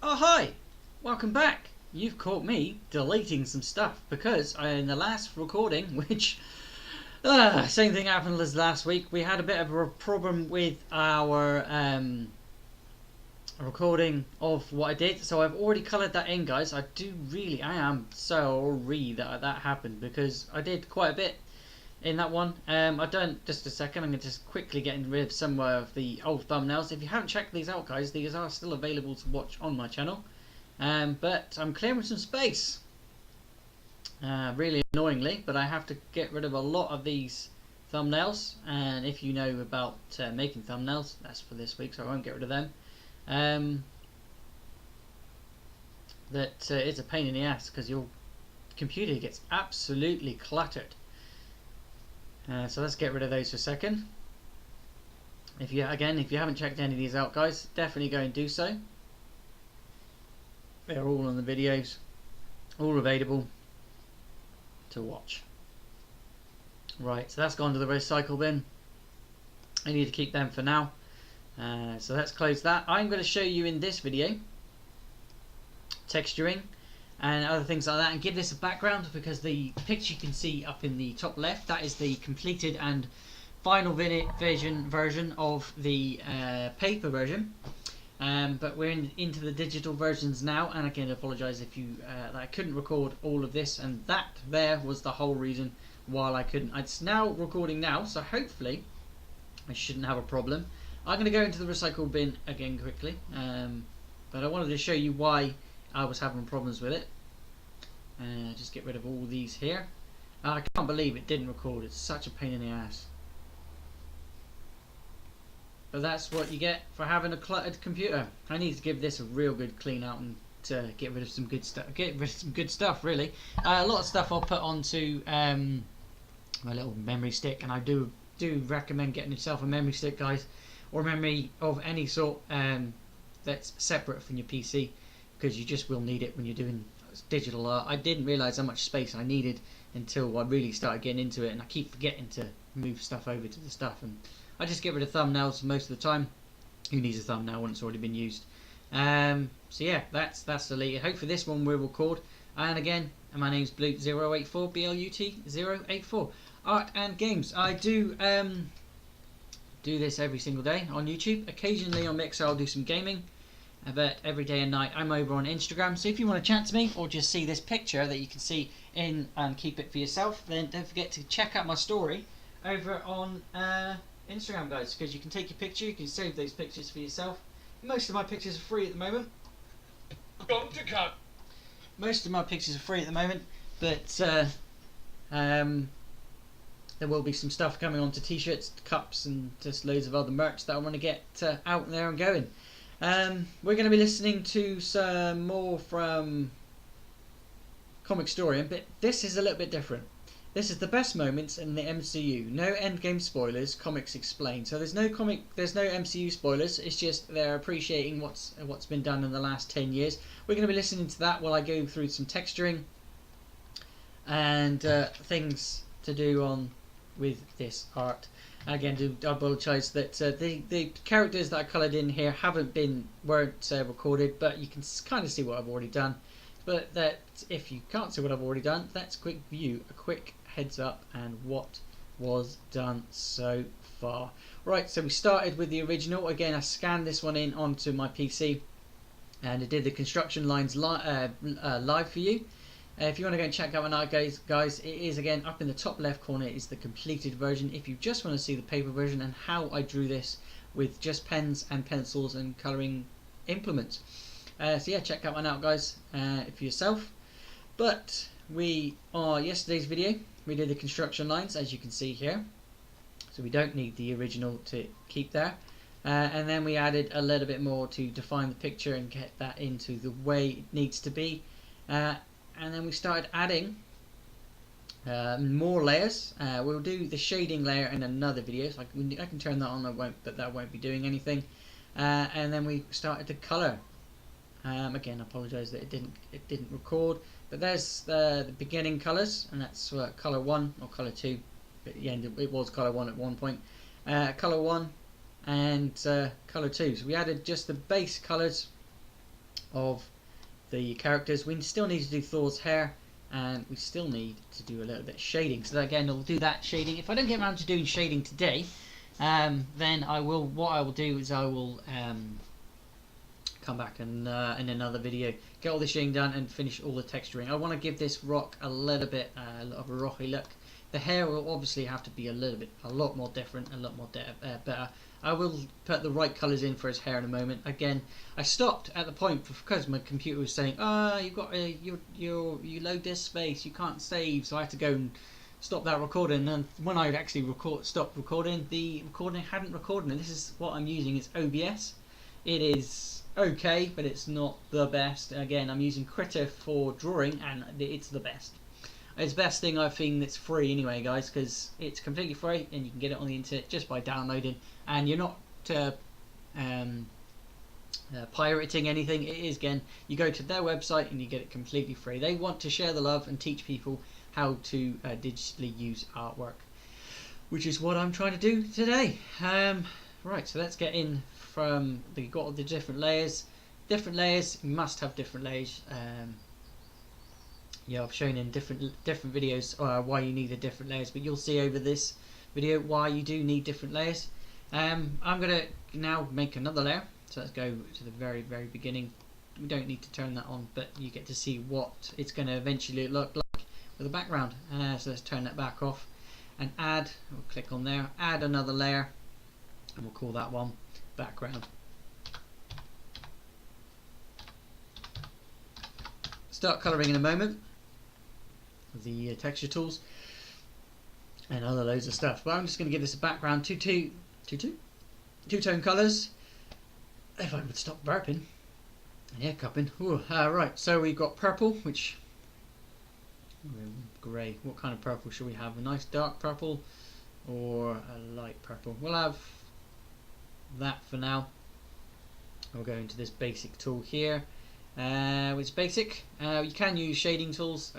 Oh hi! Welcome back! You've caught me deleting some stuff because in the last recording, which same thing happened as last week, we had a bit of a problem with our recording of what I did. So I've already coloured that in, guys. I am sorry that happened because I did quite a bit in that one. I've done just a second. I'm going to just quickly get rid of some of the old thumbnails. If you haven't checked these out, guys, these are still available to watch on my channel. But I'm clearing some space. Really annoyingly, but I have to get rid of a lot of these thumbnails. And if you know about making thumbnails, that's for this week, so I won't get rid of them. It's a pain in the ass because your computer gets absolutely cluttered. So let's get rid of those for a second. If you haven't checked any of these out, guys, definitely go and do so. They're all on the videos, all available to watch. Right, so that's gone to the recycle bin. I need to keep them for now. So let's close that. I'm going to show you in this video texturing and other things like that, and give this a background because the picture you can see up in the top left, that is the completed and final version of the paper version. But we're into the digital versions now, and again, I apologise if you that I couldn't record all of this, and that there was the whole reason why I couldn't. It's now recording now, so hopefully I shouldn't have a problem. I'm going to go into the recycle bin again quickly, but I wanted to show you why I was having problems with it. Just get rid of all these here. I can't believe it didn't record. It's such a pain in the ass. But that's what you get for having a cluttered computer. I need to give this a real good clean out and get rid of some good stuff. Get rid of some good stuff, really. A lot of stuff I'll put onto my little memory stick, and I do recommend getting yourself a memory stick, guys, or memory of any sort that's separate from your PC, because you just will need it when you're doing digital art. I didn't realise how much space I needed until I really started getting into it, and I keep forgetting to move stuff over to the stuff, and I just get rid of thumbnails most of the time. Who needs a thumbnail when it's already been used? So yeah, that's deleted. Hopefully this one will record. And again, my name's Blut084, BLUT084. Art and games. I do this every single day on YouTube. Occasionally on Mixer I'll do some gaming. But every day and night I'm over on Instagram. So if you want to chat to me or just see this picture that you can see in and keep it for yourself, then don't forget to check out my story over on Instagram, guys, because you can take your picture, you can save those pictures for yourself. Most of my pictures are free at the moment. Got to cut. Most of my pictures are free at the moment, but there will be some stuff coming onto t-shirts, cups, and just loads of other merch that I want to get out there and going. We're going to be listening to some more from Comic Storian, but this is a little bit different. This is the best moments in the MCU. No endgame spoilers, comics explained. So there's no MCU spoilers. It's just they're appreciating what's been done in the last 10 years. We're going to be listening to that while I go through some texturing and things to do with this art. Again, I apologise that the characters that I coloured in here weren't recorded, but you can kind of see what I've already done. But that if you can't see what I've already done, that's a quick heads up and what was done so far. Right, so we started with the original. Again, I scanned this one in onto my PC and I did the construction lines live for you. If you want to go and check that one out, guys, it is again up in the top left corner is the completed version. If you just want to see the paper version and how I drew this with just pens and pencils and colouring implements. So yeah, check that one out, guys, for yourself. But yesterday's video, we did the construction lines, as you can see here. So we don't need the original to keep there. And then we added a little bit more to define the picture and get that into the way it needs to be. And then we started adding more layers. We'll do the shading layer in another video. So I can turn that on, but that won't be doing anything. And then we started to colour. Again, I apologise that it didn't record, but there's the beginning colours, and that's colour 1 or colour 2. But at the end, it was colour 1 at one point. Colour 1 and colour 2. So we added just the base colours of the characters. We still need to do Thor's hair, and we still need to do a little bit of shading. So again, I'll do that shading. If I don't get around to doing shading today, then I will. What I will do is I will come back and in another video get all the shading done and finish all the texturing. I want to give this rock a little bit of a rocky look. The hair will obviously have to be a lot more different, a lot more better. I will put the right colours in for his hair in a moment. Again, I stopped at the point because my computer was saying, you've got you load this space, you can't save, so I had to go and stop that recording. And when I actually stopped recording, the recording hadn't recorded. And this is what I'm using. It's OBS. It is okay, but it's not the best. Again, I'm using Critter for drawing, and it's the best. It's the best thing I've seen that's free anyway, guys, because it's completely free and you can get it on the internet just by downloading, and you're not pirating anything. It is, again, you go to their website and you get it completely free. They want to share the love and teach people how to digitally use artwork, which is what I'm trying to do today. Right, so let's get in from you've got all the different layers. Different layers, you must have different layers. Yeah, I've shown in different videos why you need the different layers, but you'll see over this video why you do need different layers. I'm going to now make another layer, so let's go to the very beginning. We don't need to turn that on, but you get to see what it's going to eventually look like with a background. So let's turn that back off and add, we'll click on there, add another layer, and we'll call that one background. Start colouring in a moment. The texture tools and other loads of stuff, but I'm just going to give this a background, two-tone colours. If I would stop burping and hiccuping. Right, so we've got purple, which grey. What kind of purple should we have? A nice dark purple or a light purple? We'll have that for now. We'll go into this basic tool here, which is basic. You can use shading tools,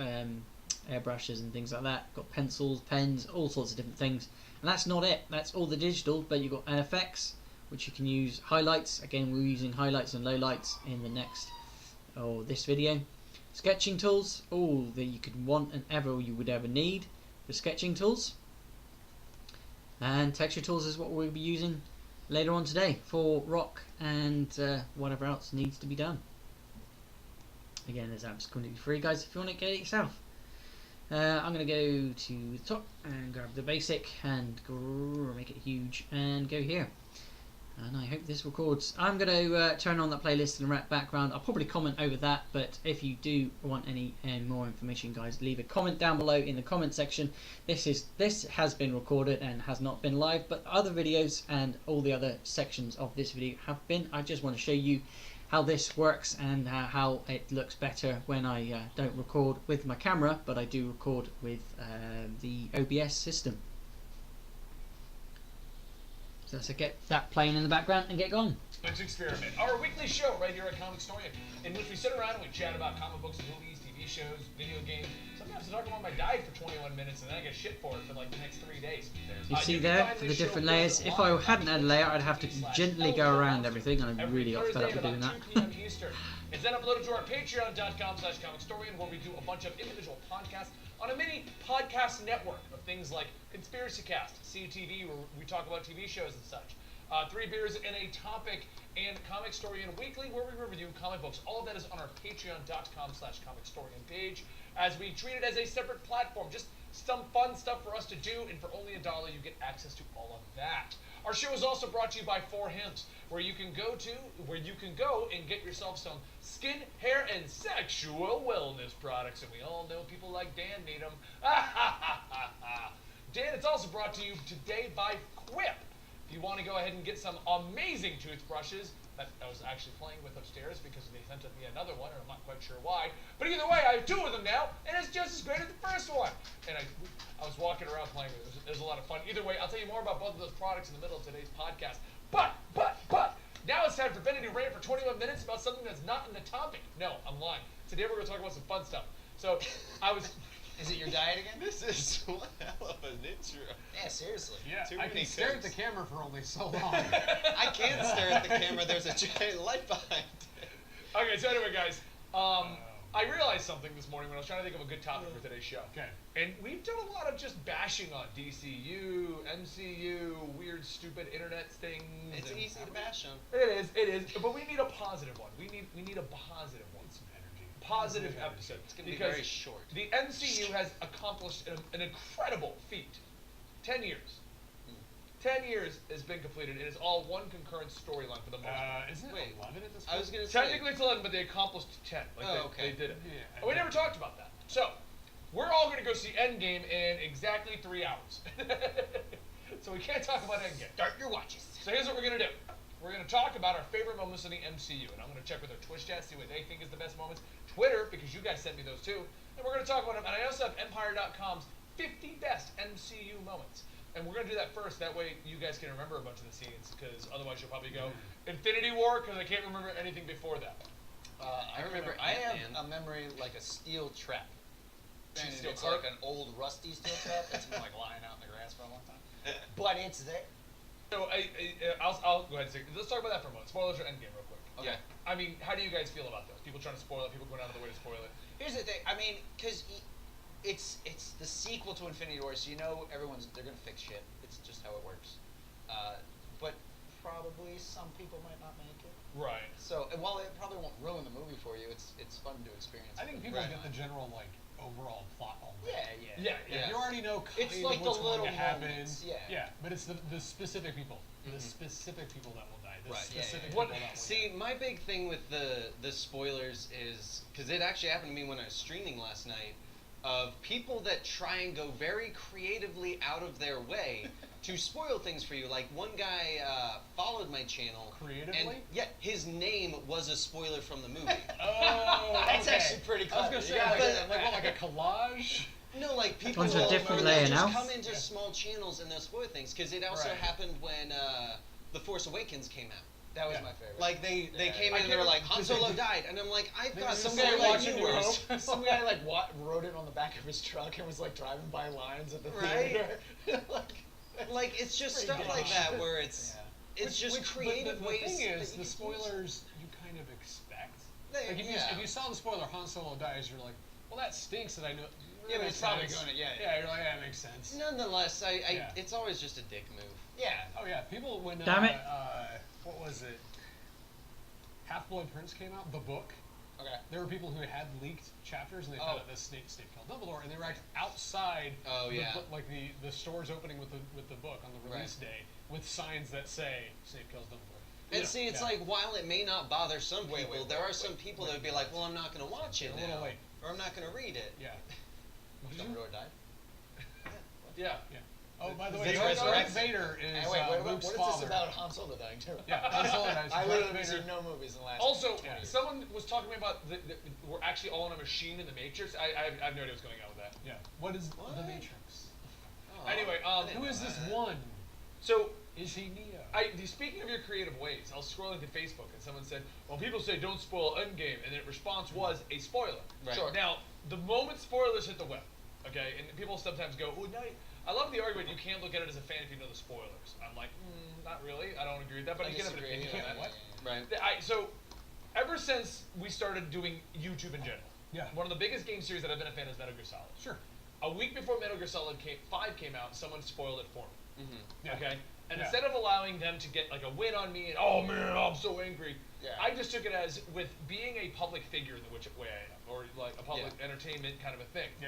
airbrushes and things like that. Got pencils, pens, all sorts of different things. And that's not it. That's all the digital, but you've got NFX, which you can use. Highlights, again we're using highlights and lowlights in the next this video. Sketching tools, all that you could want and you would ever need for sketching tools. And texture tools is what we'll be using later on today for rock and whatever else needs to be done. Again, there's apps completely free, guys, if you want to get it yourself. I'm going to go to the top and grab the basic and make it huge and go here. And I hope this records. I'm going to turn on that playlist in the background. I'll probably comment over that, but if you do want any more information, guys, leave a comment down below in the comment section. This has been recorded and has not been live, but other videos and all the other sections of this video have been. I just want to show you how this works and how it looks better when I don't record with my camera, but I do record with the OBS system. So let's get that playing in the background and get going. Let's experiment. Our weekly show right here at Comic Story, in which we sit around and we chat about comic books, movies, TV shows, video games. Sometimes I talk about my diet for 21 minutes and then I get shit for it for like the next 3 days. You see there for the different layers. If I hadn't had a layer, I'd have to gently go around everything, and I'm really fed up with doing that. 2 p.m. Eastern. It's then uploaded to our patreon.com/comicstorian, where we do a bunch of individual podcasts on a mini podcast network of things like Conspiracy Cast, CTV, where we talk about TV shows and such. 3 Beers and a Topic, and Comic Storian Weekly, where we review comic books. All of that is on our patreon.com/comicstorian page, as we treat it as a separate platform. Just some fun stuff for us to do, and for only $1 you get access to all of that. Our show is also brought to you by 4 Hints, where you can go and get yourself some skin, hair, and sexual wellness products, and we all know people like Dan need them. Dan, it's also brought to you today by Quip. If you want to go ahead and get some amazing toothbrushes that I was actually playing with upstairs because they sent me another one, and I'm not quite sure why. But either way, I have 2 of them now, and it's just as great as the first one. And I was walking around playing with it. It was a lot of fun. Either way, I'll tell you more about both of those products in the middle of today's podcast. But, now it's time for Benny to rant for 21 minutes about something that's not in the topic. No, I'm lying. Today we're going to talk about some fun stuff. So, Is it your diet again? This is one hell of an intro. Yeah, seriously. Yeah, I can stare at the camera for only so long. I can't stare at the camera. There's a giant light behind it. Okay, Okay, so anyway, guys, I realized something this morning when I was trying to think of a good topic for today's show. Okay. And we've done a lot of just bashing on DCU, MCU, weird, stupid internet things. It's and- easy to bash on. It is. But we need a positive one. We need a positive one. Some energy. Positive Some energy. episode. It's gonna be Because very short. the MCU has accomplished an incredible feat. 10 years. 10 years has been completed, and it's all one concurrent storyline for the most part. Isn't it Wait, 11 at this point? I was gonna say. Technically it's 11, but they accomplished 10. They did it. Yeah, And we never talked about that. So, we're all going to go see Endgame in exactly 3 hours. So we can't talk about Endgame. Start your watches. So here's what we're going to do. We're going to talk about our favorite moments in the MCU, and I'm going to check with our Twitch chat, see what they think is the best moments. Twitter, because you guys sent me those too. And we're going to talk about them. And I also have Empire.com's 50 best MCU moments. And we're going to do that first. That way you guys can remember a bunch of the scenes, because otherwise you'll probably go Infinity War, because I can't remember anything before that. I remember. I have a memory like a steel trap. And Steel it's cart? like an old rusty steel trap that's been like lying out in the grass for a long time. But it's there. So I'll go ahead and say, let's talk about that for a moment. Spoilers or Endgame real quick. Okay. I mean, how do you guys feel about those? People trying to spoil it, people going out of the way to spoil it. Here's the thing. I mean, because it's the sequel to Infinity War, so you know they're gonna fix shit. It's just how it works. But probably some people might not make it. Right. So and while it probably won't ruin the movie for you, it's fun to experience. I think it. people Right. get the general overall plot already. Yeah. Yeah. You already know kind It's of like the what's going little to happen. moments, yeah. Yeah, but it's the specific people. The specific people that will die. The Right, yeah, specific yeah. people that will See, my big thing with the spoilers is, because it actually happened to me when I was streaming last night, of people that try and go very creatively out of their way to spoil things for you. Like one guy followed my channel. Creatively? And yeah, his name was a spoiler from the movie. Oh, That's okay. actually pretty I was clever. gonna say, You gotta like what, like a collage? No, like people Onto a will different they'll layer just now. come into small channels and they'll spoil things. Because it also Right. happened when The Force Awakens came out. That was Yeah. my favorite. Like they Yeah. came I in and they were can't- like, Han Solo died, and I'm like, I thought some some guy guy watching like New yours. Hope. Some guy like wrote it on the back of his truck and was like driving by lines at the Right? theater. Like it's just Pretty stuff like dumb. that where it's Yeah. it's just But creative the ways. thing is, that you the can use. spoilers you kind of expect. They- Like yeah. if you saw the spoiler Han Solo dies, you're like, well that stinks that I know. Yeah, but That it's probably makes gonna- sense. yeah. Yeah, you're like, yeah, it makes sense. Nonetheless, Yeah. it's always just a dick move. Yeah. Oh yeah, people when Damn it. What was it? HalfBlood Prince came out, the book. Okay. There were people who had leaked chapters and they found out that Snape killed Dumbledore, and they were actually outside. Oh, the yeah. like the stores opening with the book on the release day with signs that say Snape kills Dumbledore. And Yeah, see, it's yeah. like while it may not bother some people, Wait, there wait, are some wait, people wait, that would be like, well, I'm not going to watch it A little now, late. or I'm not going to read it. Yeah. Dumbledore died. Yeah. Yeah. Oh, by the Is way, this Darth resurrected? Vader is Hey, wait, Luke's what is father. this about Han Solo dying too? Yeah, Han Solo dies. I Darth literally have Vader- seen no movies in the last. Also, 20 years. someone was talking to me about we're actually all in a machine in the Matrix. I have no idea what's going on with that. Yeah. What is What? the Matrix? Oh, Anyway, I didn't Who know is this that. one? So Is he Neo? speaking of your creative ways, I was scrolling through Facebook and someone said, well, people say don't spoil Endgame, and the response was a spoiler. Right. Sure. Now, the moment spoilers hit the web, okay, and people sometimes go, oh, no, I love the argument you can't look at it as a fan if you know the spoilers. I'm like, not really, I don't agree with that, but I you can have an disagree. opinion on that. What? Right. So, ever since we started doing YouTube in general, Yeah. one of the biggest game series that I've been a fan is Metal Gear Solid. Sure. A week before Metal Gear Solid 5 came out, someone spoiled it for me. Mm-hmm. Yeah. Okay? And Yeah. instead of allowing them to get like a win on me and, oh man, I'm so angry, Yeah. I just took it as with being a public figure in the which way I am, or like a public entertainment kind of a thing. Yeah.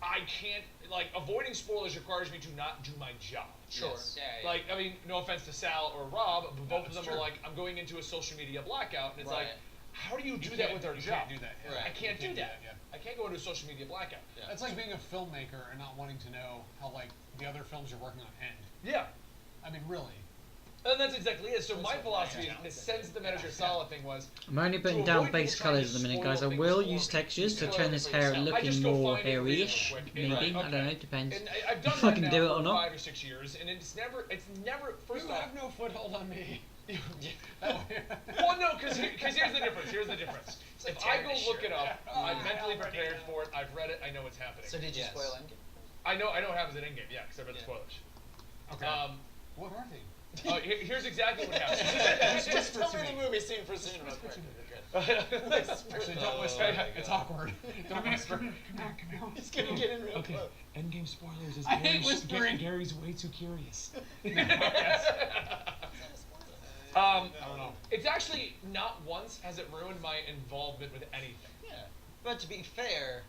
I can't, like, avoiding spoilers requires me to not do my job. Sure. Yes. Yeah. Like, I mean, no offense to Sal or Rob, but both of that's them are true. like, I'm going into a social media blackout, and it's Right. like, how do you do You that can't- with our you job? can't do that. Yeah. Right. I can't You do that. Yeah. I can't go into a social media blackout. Yeah. That's like being a filmmaker and not wanting to know how like the other films you're working on end. Yeah. I mean, really. And that's exactly it. So That's my what philosophy, my since the Metal Gear Solid thing was, I'm only putting To down avoid base people trying colours to at the minute, spoil guys. I things will for use me. textures to Spoil turn it this for hair yourself. I just looking go more find it and read it hairy-ish, real quick. maybe. Right, I don't know, okay. depends. and I've done If I that can now do it for or not. 5 or 6 years, and it's never. First You off, have no foothold on me. well, no, because here's the difference. Here's the difference. like If I tearing go a look shirt. it up, Oh, I'm I mentally already prepared know. for it. I've read it. I know what's happening. So did you Yes. spoil Endgame? I know what happens in Endgame. Yeah, because I read the Yeah. spoilers. Okay. What are they? Here's exactly what happens. Just tell me the movie scene for scene real quick. Actually, don't whisper. It's awkward. Don't whisper. He's gonna get in real close. Endgame spoilers is I hate whispering. Gary's way too curious. I don't know. It's actually not once has it ruined my involvement with anything. Yeah. But to be fair,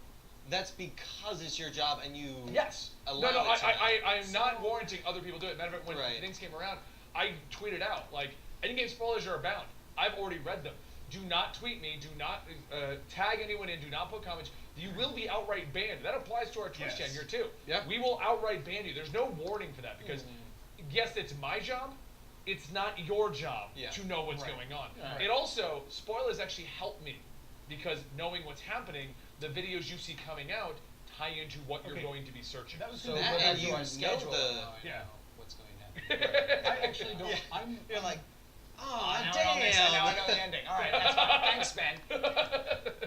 that's because it's your job and you Yes. allow No, it to I'm not warranting other people do it. Matter of fact, when Right. things came around, I tweeted out, like, endgame spoilers are abound. I've already read them. Do not tweet me. Do not tag anyone in. Do not put comments. You will be outright banned. That applies to our Twitch Yes. chat here, too. Yeah. We will outright ban you. There's no warning for that because, yes, it's my job. It's not your job Yeah. to know what's Right. going on. Right. It also, spoilers actually help me because knowing what's happening, the videos you see coming out tie into what you're Okay. going to be searching. That was So That when I and do you our know schedule, the- now I Yeah. know what's going to happen. I actually don't. Yeah. You're like, Now oh, I know this, and now I know damn. the ending. All right, that's fine. Thanks, Ben.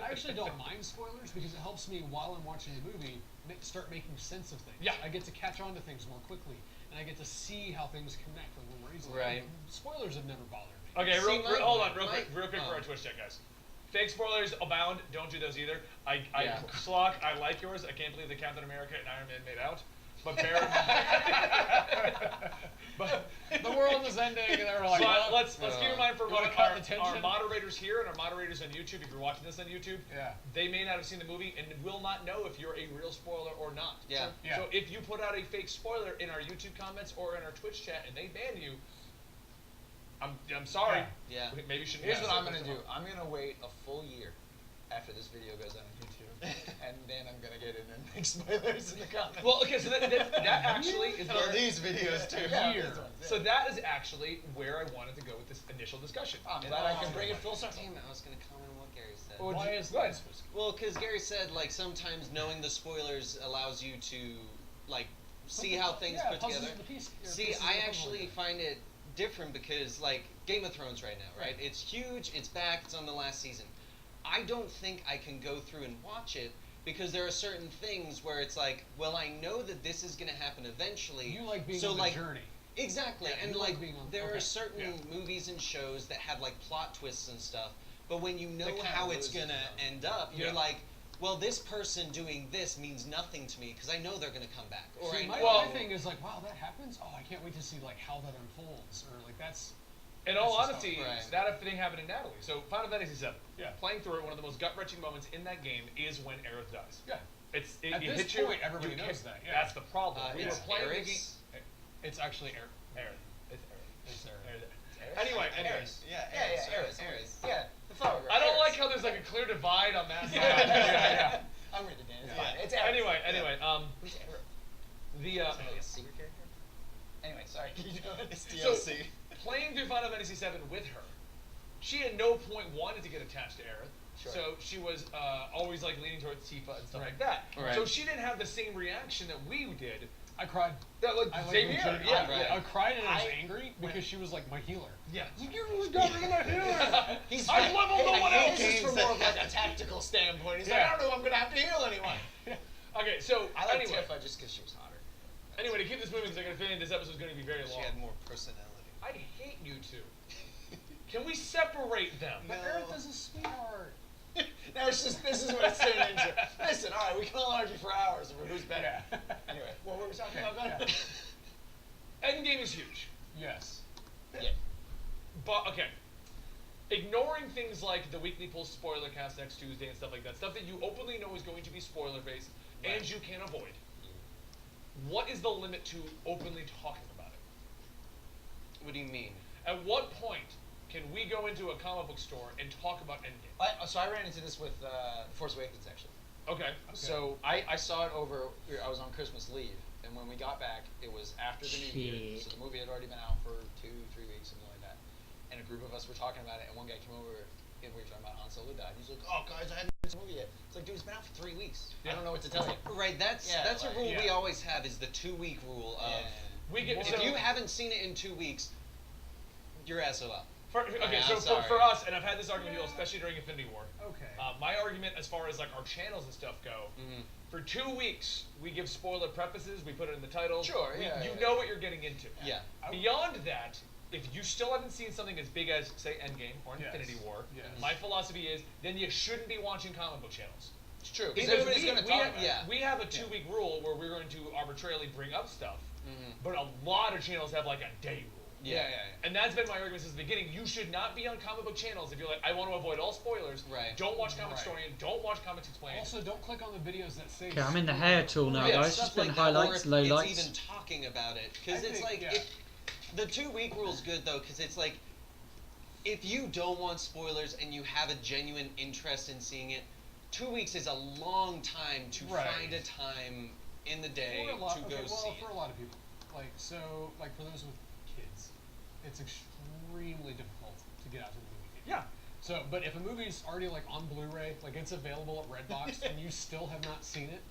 I actually don't mind spoilers because it helps me while I'm watching the movie start making sense of things. Yeah. I get to catch on to things more quickly, and I get to see how things connect a little more easily. Right. Spoilers have never bothered me. Okay, See, hold on, real my- quick for oh. our Twitch chat, guys. Fake spoilers abound. Don't do those either. Yeah. Slock, I like yours. I can't believe that Captain America and Iron Man made out. But Barry, but The world is ending, and they're like, so well, let's keep in mind for You what wanna cut our the tension? moderators here and our moderators on YouTube. If you're watching this on YouTube, Yeah. they may not have seen the movie and will not know if you're a real spoiler or not. Yeah. Yeah. So if you put out a fake spoiler in our YouTube comments or in our Twitch chat and they ban you, I'm sorry. Yeah. We maybe shouldn't. Here's have what I'm said gonna this do. I'm gonna wait a full year after this video goes out on YouTube, and then I'm gonna get in and make spoilers in the comments. Well, okay, so that actually is And where on these videos too. yeah, Here. this one's it. so that is actually where I wanted to go with this initial discussion. I'm glad I can bring it full circle. Damn it, I was going to comment on what Gary said. Well, Why is go ahead. that? Well, because Gary said, like, sometimes knowing the spoilers allows you to, like, see how things Yeah, put puzzles together. in the piece- or See, pieces of I the puzzle actually together. find it different because, like, Game of Thrones right now, right? It's huge, it's back, it's on the last season. I don't think I can go through and watch it because there are certain things where it's like, well, I know that this is going to happen eventually. You like being so, on the like, journey. Exactly, Yeah, and you like like being on- there okay, are certain yeah. movies and shows that have like plot twists and stuff, but when you know That kinda how it's loses gonna them. end up, you're Yeah. like, well, this person doing this means nothing to me because I know they're gonna come back. Or See, I my, know. Well- my thing is like, wow, that happens. Oh, I can't wait to see like how that unfolds, or like that's. In all That's just honesty, right. that thing happened in Natalie. So Final Fantasy VII. Yeah. Playing through it, one of the most gut-wrenching moments in that game is when Aerith dies. Yeah. It At this hits you. point, everybody you knows can't- that, yeah. That's the problem. We were It's playing the game. Aerith's- It's actually Aerith. It's Aerith. It's there. Anyway, Yeah, Aerith. Yeah, the flower girl. I don't Aerith. like how there's like a clear divide on that side. Yeah. I'm with you, Dan. It's Yeah. fine. It's Aerith. Anyway, Who's Aerith? the Is it like a secret character? Anyway, sorry. Keep going. It's So- DLC. playing through Final Fantasy VII with her, she at no point wanted to get attached to Aerith. Sure. So she was always like leaning towards Tifa and stuff Right. like that. Right. So she didn't have the same reaction that we did. I cried. That like I like same legit- here, yeah. Right. I cried and I was I- angry because she was like my healer. Yeah. You got me my healer. He's I leveled no one else. This is from more of like a tactical standpoint. He's like, Yeah. I don't know if I'm gonna have to heal anyone. Okay, so I like anyway, Tifa just because she was hotter. anyway, to keep this moving, because I'm gonna feel this episode's gonna be very She long. had more personality. I hate you two. Can we separate them? But Earth is a sweetheart. Now it's just this is what it's turned into. Listen, all right, we can all argue for hours over who's better. Yeah. Anyway, what were we talking about? Ben? Endgame is huge. Yes. Yeah. But okay, ignoring things like the weekly post spoiler cast next Tuesday and stuff like that, stuff that you openly know is going to be spoiler based and Right. you can avoid. What is the limit to openly talking about it? What do you mean? At what point can we go into a comic book store and talk about Endgame? So I ran into this with Force Awakens actually. Okay. So I saw it over. I was on Christmas leave, and when we got back, it was after the New Year. Shit. So the movie had already been out for 2-3 weeks, something like that. And a group of us were talking about it, and one guy came over and we were talking about Han Solo died. He's like, "Oh, guys, I hadn't seen the movie yet." It's like, dude, it's been out for 3 weeks. I don't know what to tell you. Right, that's Yeah, a like- rule we yeah. always have is the 2-week rule of Yeah. We get if so, you haven't seen it in 2 weeks, you're SOL. For us, and I've had this argument with you, especially during Infinity War. Okay. My argument, as far as like our channels and stuff go, for 2 weeks we give spoiler prefaces. We put it in the title. Sure. You know what you're getting into. Yeah. Beyond that, if you still haven't seen something as big as, say, Endgame or Infinity War, my philosophy is then you shouldn't be watching comic book channels. It's true. Because we have a 2-week rule where we're going to arbitrarily bring up stuff, but a lot of channels have like a day rule. Yeah. And that's been my argument since the beginning. You should not be on comic book channels if you're like, I want to avoid all spoilers. Right. Don't watch Comic Historian. Don't watch Comics Explained. Also, don't click on the videos that say. Okay, I'm in the hair tool now, guys. Stuff Just putting like that, highlights, or if lowlights. it's even talking about it, because I it's think, like the 2-week rule's good though, because it's like if you don't want spoilers and you have a genuine interest in seeing it, 2 weeks is a long time to find a time in the day to go see it. For a lot of people, like for those with kids, it's extremely difficult to get out to the movie theater. Yeah. So, but if a movie's already like on Blu-ray, like it's available at Redbox, and you still have not seen it,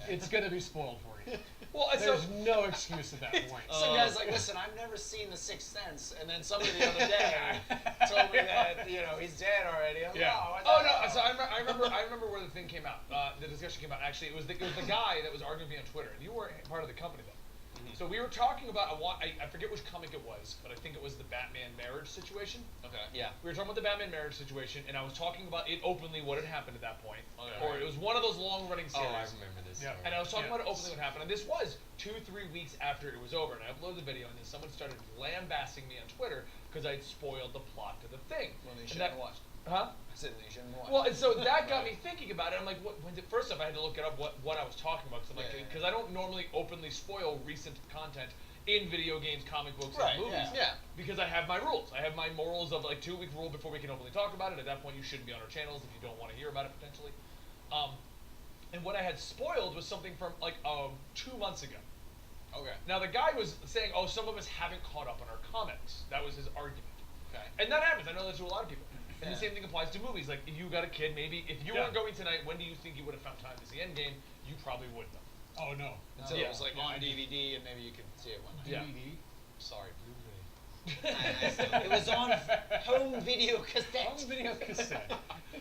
it's gonna be spoiled for you. Well, There's no excuse at that point. Some guy's like, listen, I've never seen The Sixth Sense, and then somebody the other day told me that he's dead already. I'm like, no. So I remember where the thing came out. The discussion came out. Actually, it was the guy that was arguing with me on Twitter. And you weren't part of the company then. So we were talking about I forget which comic it was, but I think it was the Batman marriage situation. Okay. Yeah. We were talking about the Batman marriage situation, and I was talking about it openly, what had happened at that point. Okay. Or it was one of those long-running series. Oh, I remember this. Yeah. And I was talking about it openly what happened, and this was 2-3 weeks after it was over, and I uploaded the video, and then someone started lambasting me on Twitter because I'd spoiled the plot to the thing. Well, you shouldn't have watched. Huh? I said that you shouldn't watch. Well, and so that got me thinking about it. I'm like, first off, I had to look it up what I was talking about because I don't normally openly spoil recent content in video games, comic books, and movies. Yeah. Because I have my rules. I have my morals of like 2-week rule before we can openly talk about it. At that point, you shouldn't be on our channels if you don't want to hear about it potentially. And what I had spoiled was something from like 2 months ago. Okay. Now the guy was saying, oh, some of us haven't caught up on our comics. That was his argument. Okay. And that happens. I know that to a lot of people. And the same thing applies to movies. Like, if you got a kid, maybe if you weren't going tonight, when do you think you would have found time to see Endgame? You probably wouldn't have. Oh no. Until it was like on DVD, and maybe you could see it one night. Yeah. Sorry, Blu-ray. It was on home video cassette. Home video cassette.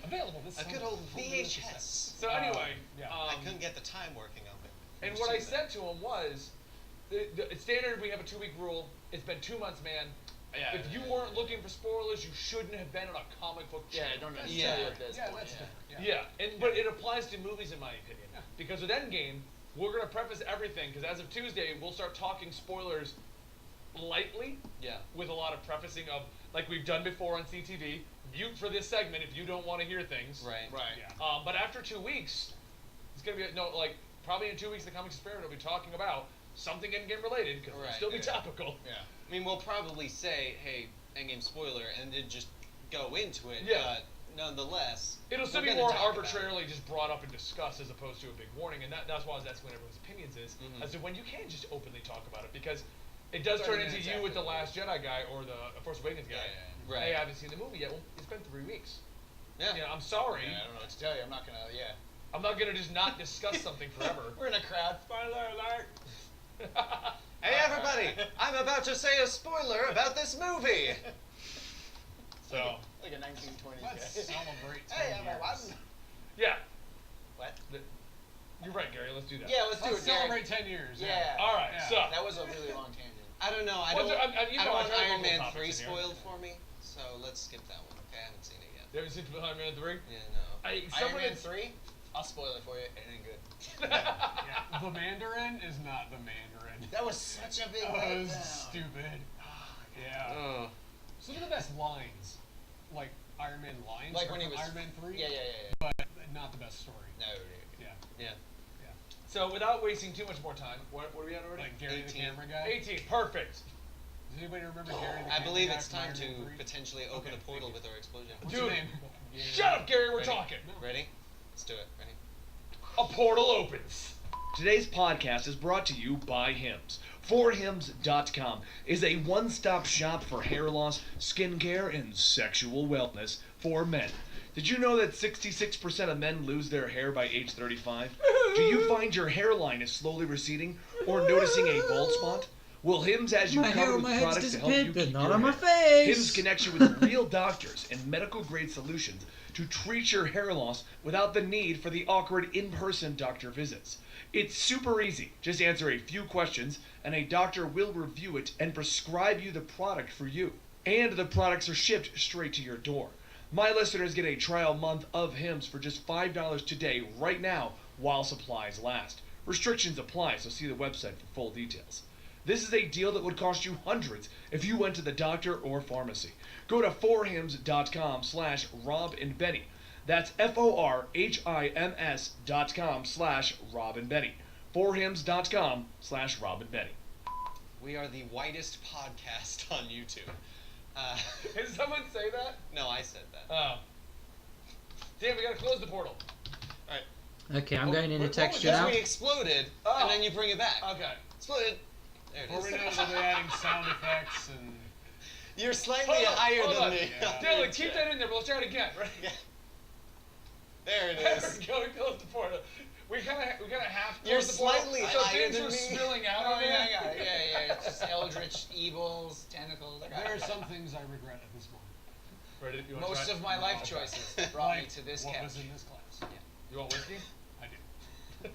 Available this A summer. good old Home video VHS. cassette. So anyway, I couldn't get the time working on it. and what I said to him was, it's standard. We have a 2-week rule. It's been 2 months, man. If you weren't looking for spoilers, you shouldn't have been on a comic book channel. don't necessarily at this point. That's different. But it applies to movies in my opinion. Because with Endgame, we're gonna preface everything because as of Tuesday, we'll start talking spoilers lightly. Yeah. With a lot of prefacing of like we've done before on CTV. Mute for this segment if you don't want to hear things. Right. Right. But after 2 weeks, it's gonna be probably in 2 weeks the Comics Experiment will be talking about something Endgame related because it'll still be topical. Yeah. I mean, we'll probably say, hey, Endgame spoiler, and then just go into it. Yeah. But nonetheless, It'll still we're be gonna more talk about arbitrarily just brought up and discussed as opposed to a big warning, and that's why I was asking what everyone's opinions is as to when you can just openly talk about it because it does turn into you with the Last Jedi guy or the Force Awakens guy. Yeah. Right. Hey, I haven't seen the movie yet. Well, it's been 3 weeks. Yeah. You know, I'm sorry. I don't know what to tell you. I'm not gonna. Yeah. I'm not gonna just not discuss something forever. We're in a crowd. Spoiler alert. Hey, everybody! I'm about to say a spoiler about this movie. So. Like a 1920s Let's guy. celebrate. Hey, 10 I'm years. watching. Yeah. What? You're right, Gary. Let's do that. Yeah, let's do Let's it. Gary. celebrate 10 years. Yeah. All right. Yeah. So. That was a really long tangent. I don't know. I Well, don't. you I know, don't want I've heard Iron Man multiple 3 topics in here. spoiled for me, so let's skip that one. Okay, I haven't seen it yet. You haven't seen Iron Man 3? Yeah, no. Iron Man 3? I'll spoil it for you. It ain't good. Yeah. The Mandarin is not the Mandarin. That was such a big That was letdown. stupid. Yeah. Oh. Some of the best lines, like Iron Man lines, Like are when he from was. Iron Man 3, Yeah. but not the best story. No. Yeah. Yeah. So without wasting too much more time, what are we at already? Like Gary the 18. camera guy. 18. Perfect. Does anybody remember Gary the I camera believe guy it's from time Iron to Man 3? potentially open Okay, a portal thank with our explosion. What's Dude. your name? Shut up, Gary. We're Ready? talking. Ready? Let's do it. Ready? A portal opens. Today's podcast is brought to you by Hims. ForHims.com is a one-stop shop for hair loss, skincare, and sexual wellness for men. Did you know that 66% of men lose their hair by age 35? Do you find your hairline is slowly receding or noticing a bald spot? Well, Hims has you My hair covered on with my head's products to help you disappeared, keep but not your on my hair. face. Hims connects you with real doctors and medical-grade solutions to treat your hair loss without the need for the awkward in-person doctor visits. It's super easy. Just answer a few questions, and a doctor will review it and prescribe you the product for you. And the products are shipped straight to your door. My listeners get a trial month of Hims for just $5 today, right now, while supplies last. Restrictions apply, so see the website for full details. This is a deal that would cost you hundreds if you went to the doctor or pharmacy. Go to forhims.com/RobandBenny. That's FORHIMS.com/RobandBenny. Forhims.com/RobandBenny. We are the whitest podcast on YouTube. Did someone say that? No, I said that. Oh. Damn, we gotta close the portal. Alright. Okay, I'm going into what was texture that? now. We exploded, Oh. and then you bring it back. Okay. Exploded. There it Before we is. know, they'll be adding sound effects and. You're slightly Hold on, higher hold than on. me. Yeah. Dylan, keep that in there, but let's try it again, right? Yeah. There it There is. we go, we close the portal. We kinda half You're close the portal, slightly so higher things than were me. spilling out Oh, on yeah, you. yeah, yeah. It's just eldritch evils, tentacles. I got There are it. some things I regret at this moment. Ready? You want Most try? of my life choices brought me to this what couch. was in this class. You want whiskey? I do.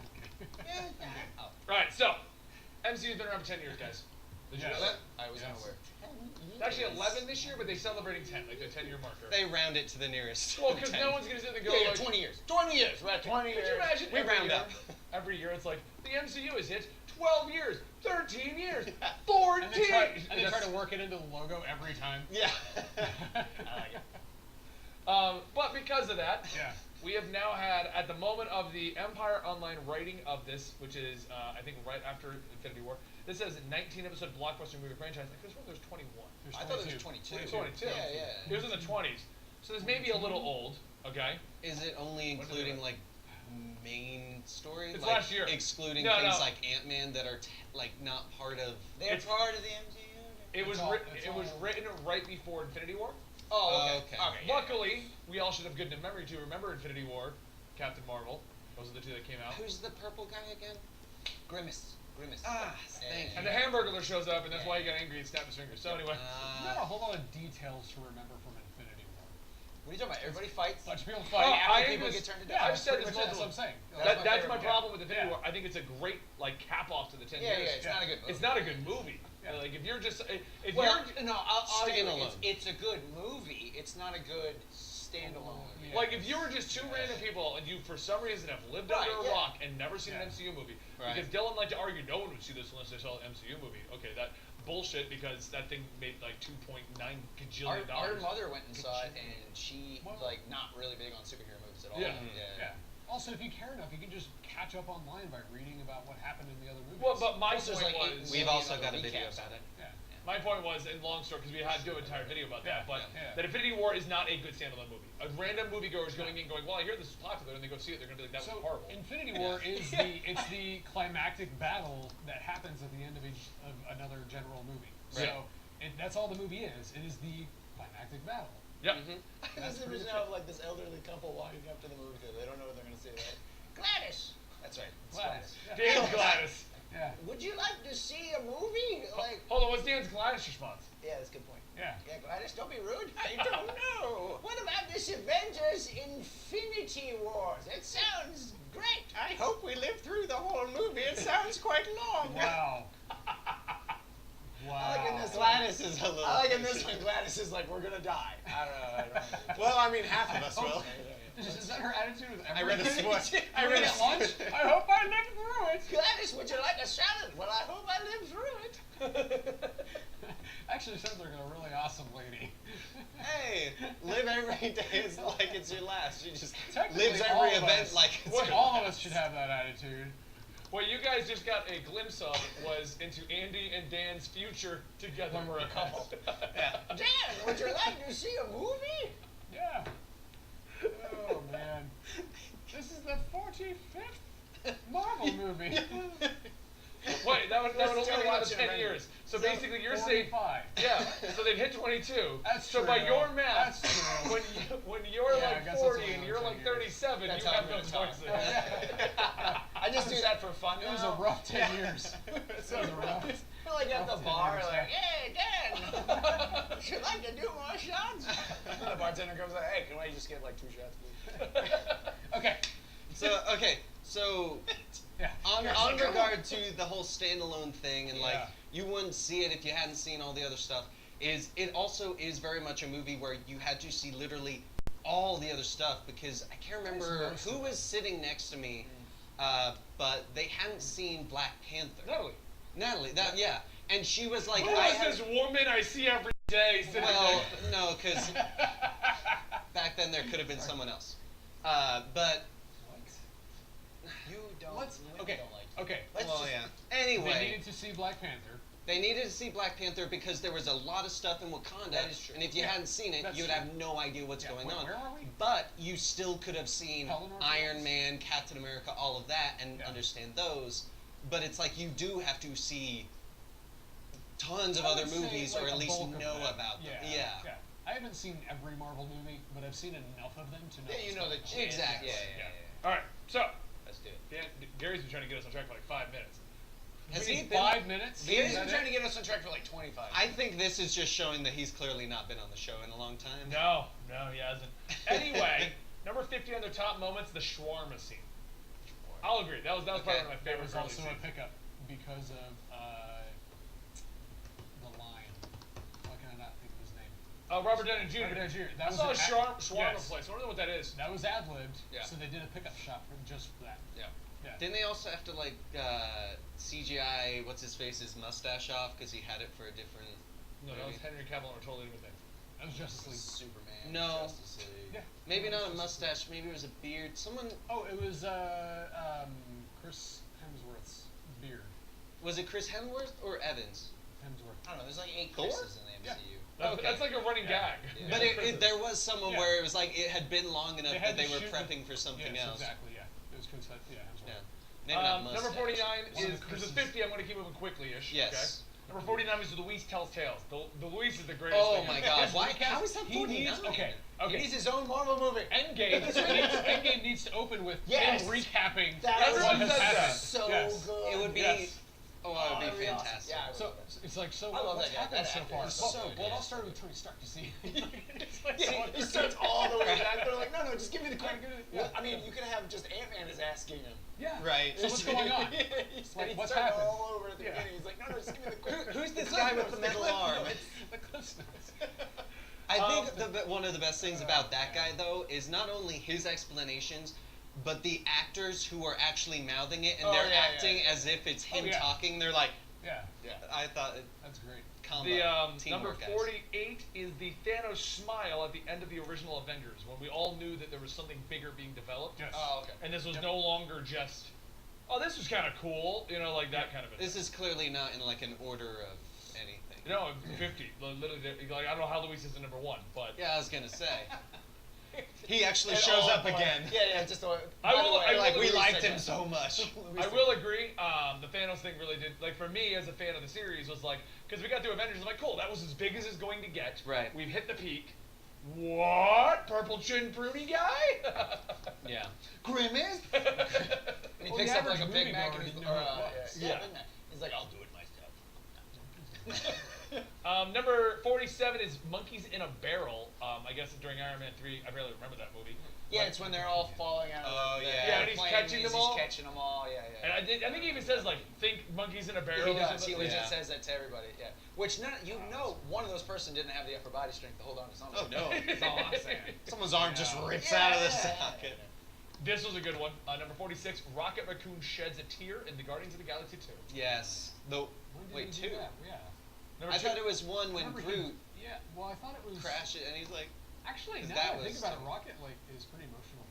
Oh, Alright, so MCU's been around for 10 years, guys. Did you Yes. know that? I was Yes. unaware. It's actually 11 this year, but th're celebrating 10, like the 10-year marker. They round it to the nearest. Well, because 10. no one's gonna sit there and go Yeah, like, 20 years. 20 years. We're at 20 Could years. you imagine We every round year, up. every year it's like the MCU has hit 12 years, 13 years, 14. And they try to work it into the logo every time. Yeah. But because of that, Yeah. we have now had, at the moment of the Empire Online writing of this, which is, I think, right after Infinity War, this says 19-episode blockbuster movie franchise. I could have sworn there's 21. There's I thought it was 22. 22. Yeah, yeah. It was in the 20s. So this may be a little old, okay? Is it only When did including it- like main story? It's like, last year. Excluding No, things no. like Ant-Man that are like not part of. They're It's- part of the MCU. It was It's it was all- written right before Infinity War. Oh, okay. Okay. yeah. Luckily, we all should have good memory to remember Infinity War, Captain Marvel. Those are the two that came out. Who's the purple guy again? Grimace. Ah, thank you. And the Hamburglar shows up, and that's why he got angry and snapped his fingers. So anyway, Not a whole lot of details to remember from Infinity War. What are you talking about? Everybody fights. A bunch of people Oh, fight. I after people just- get turned to yeah, dust. I've said Pretty this much that's multiple. what I'm saying. That's my That's my favorite, problem with Infinity yeah. War. I think it's a great like cap off to the 10 Yeah, years. yeah. It's not a good movie. It's not a good movie. Yeah. Like if you're just if Well, you're no, I'll Stand agree. alone. It's a good movie. It's not a good standalone movie. Yeah. like if you were just two random people and you for some reason have lived Right, under a yeah. rock and never seen an Yeah. MCU movie, Right. because Dylan liked to argue no one would see this unless they saw an MCU movie. Okay, that bullshit because that thing made like 2.9 Our, gajillion our dollars. mother went and saw it, and she Well- like not really big on superhero movies at all. Yeah. Yeah. Also, if you care enough, you can just catch up online by reading about what happened in the other movies. Well, but my Plus, there's, point like, eight was We've million also other got a video recaps about on it. yeah. my point was in long story because we had to do an entire video about that, Yeah, but yeah. that Infinity War is not a good standalone movie. A random moviegoer is going in going, well, I hear this is popular, and they go see it, they're gonna be like, that So was horrible. Infinity War is it's the climactic battle that happens at the end of another general movie. Right. So that's all the movie is. It is the climactic battle. Yep. I That's just pretty imagine much how like this elderly couple walking up to the movie theater. They don't know what they're gonna say. Like, Gladys. That's right. It's Gladys. Yeah. Dan's Gladys. Yeah. Would you like to see a movie? Like, Hold on, what's Dan's Gladys response? yeah, that's a good point. Yeah. Yeah, Gladys, don't be rude. I don't know. What about this Avengers Infinity Wars? It sounds great. I hope we live through the whole movie. It sounds quite long. Wow. Wow. I like in this Gladys is a little. I like in this one, Gladys is like, we're gonna die. I don't know. Well, I mean, half of us will. Is that her attitude with I everything? read a switch. I read at lunch. I hope I live through it. Gladys, would you like a salad? Well, I hope I live through it. Actually, sounds like a really awesome lady. Hey, live every day as like it's your last. She just Technically, lives all every of event us- like it's What? your All of last. us should have that attitude. What you guys just got a glimpse of was into Andy and Dan's future together. When we're a couple. Yeah. Dan, would you like to see a movie? Yeah. Oh man. This is the 45th Marvel movie. Wait, that would Let's only tell you last what you 10 remember. years. So basically, you're saying 45. yeah. So they've hit 22. That's so true. by your math, That's true. when you're Yeah, I like guess that's 40 only and you're another like 10 years. 37, That's you how have I'm no gonna talk. choices. I just do that for fun. It was now. a rough 10 years. It was a rough. like at the Often bar, understand. like, hey, Dan, would you like to do more shots? And the bartender comes like, hey, can I just get like 2 shots, please? Okay. So Yeah. on regard to the whole standalone thing, and like Yeah. you wouldn't see it if you hadn't seen all the other stuff. It also is very much a movie where you had to see literally all the other stuff, because I can't remember most who of was sitting next to me, but they hadn't seen Black Panther. Natalie, yeah, and she was like, Who is this woman I see every day sitting well, there? no, because back then there could have been someone else, but You don't. Let's. women Okay. Don't like Okay. Let's well, just- yeah. They Anyway, needed to see Black Panther. they needed to see Black Panther because there was a lot of stuff in Wakanda, That is true. and if you Yeah, hadn't seen it, that's you'd true. have no idea what's Yeah, going on. where are we? But you still could have seen Pelennor Iron Fields? Man, Captain America, all of that, and Yeah. understand those. But it's like you do have to see tons of I other would say, movies, like, or a at least bulk of know them. about them. Yeah. I haven't seen every Marvel movie, but I've seen enough of them to know. Yeah, you what's know the going on. gist. Exactly. Yeah. All right, so Let's do it. Gary's been trying to get us on track for like 5 minutes. Has We he need been? 5 minutes. Gary's Is been that trying it? to get us on track for like 25. I think this is just showing that he's clearly not been on the show in a long time. No, he hasn't. Anyway, number 50 on the top moments, the shawarma scene. I'll agree. That was probably one of my That favorite was early also scenes. a pickup because of the lion. Why can I not think of his name? Robert Downey Jr. Robert Downey Jr. I That was saw a an shawarma yes. place. I wonder what that is. That was ad-libbed, Yeah. so they did a pickup shot for just for that. Yeah. Yeah. Didn't they also have to like CGI what's his face's mustache off because he had it for a different? No, that was movie? Henry Cavill on a totally different thing. That was Justice League. Superman. No. Justice League. Yeah. Maybe That not a was Justice League. mustache. Maybe it was a beard. Someone Oh, it was Chris Hemsworth's beard. was it Chris Hemsworth or Evans? Hemsworth. I don't know. There's like 8 Thor? Chris's in the MCU. That's like a running Yeah. gag. Yeah. But there was someone Yeah. where it was like it had been long enough had that they to were shoot prepping for something yes, else. exactly. Yeah. It was Chris. Yeah, Hemsworth. Yeah. Maybe not mustache. Number 49 One of is, the because it's Chris's. 50, I'm going to keep moving quickly-ish. Yes. Okay? Number 49 is Luis Tells Tales. The Luis is the greatest Oh thing my ever. God! His Why? recast, How is that he 49? needs- Okay. He needs his own Marvel movie. Endgame needs to open with Yes. him recapping That what everyone has says that. happened. So Yes. good. It would be. Yes. Oh, it would that'd be be awesome. fantastic. Yeah, I would So love it. it's like I love what's that guy. happened That so actor far? is Well, so well, it good. all started with Tony Stark. You see, it's like Yeah, so he starts all the way back. They're like, no, just give me the quick. Yeah. I mean, you could have just Ant-Man is asking him. Yeah. Right. So what's going on? He's Like, he's what's starting happened? all over at the Yeah. beginning. He's like, no, just give me the quick. Who's this the guy clip with the notes, metal clip arm? notes. The Cliff Notes. I think one of the best things about that guy, though, is not only his explanations, but the actors who are actually mouthing it and Oh, they're yeah, acting yeah. as if it's him yeah. talking. They're like, Yeah, I thought that's great. combo The number teamwork, guys. 48 is the Thanos smile at the end of the original Avengers, when we all knew that there was something bigger being developed. Yes. Oh, okay. And this was Yep. no longer just, oh, this was kind of cool, like that kind of a This thing. is clearly not in like an order of anything. No, 50. Literally, like, I don't know how Luis is the number 1, but Yeah, I was gonna say. He actually And shows all up the way- again. Yeah, just the I will- I Like will we agree liked said him that. so much. I will agree. The Thanos thing really did, like, for me as a fan of the series, was like, because we got through Avengers, I'm like, cool, that was as big as it's going to get. Right. We've hit the peak. What? Purple chin pruny guy? Yeah. Grimace. And he Well, picks the up like a average Big Mac moviegoer and he's, didn't know what it was. Yeah. Big Mac. He's like, I'll do it myself. Number 47 is Monkeys in a Barrel. I guess during Iron Man 3, I barely remember that movie. Yeah, it's when they're all falling out of Oh, the yeah. Yeah, and he's plane, catching them all. He's catching them all, yeah. And I think he even says, like, think monkeys in a barrel. He or does. something. He legit Yeah. says that to everybody. Yeah. Which one of those person didn't have the upper body strength to hold on to something. Oh no. That's all I'm saying. Someone's arm just Yeah. rips Yeah. out of the socket. This was a good one. Number 46, Rocket Raccoon sheds a tear in the Guardians of the Galaxy 2. Yes. The When did wait, he do two. that? Yeah. Number I two, thought it was one when Remember Groot him- Yeah. Well, I thought it was. crashed it, and he's like, Actually, now That that I think was- about it, Rocket is pretty emotional.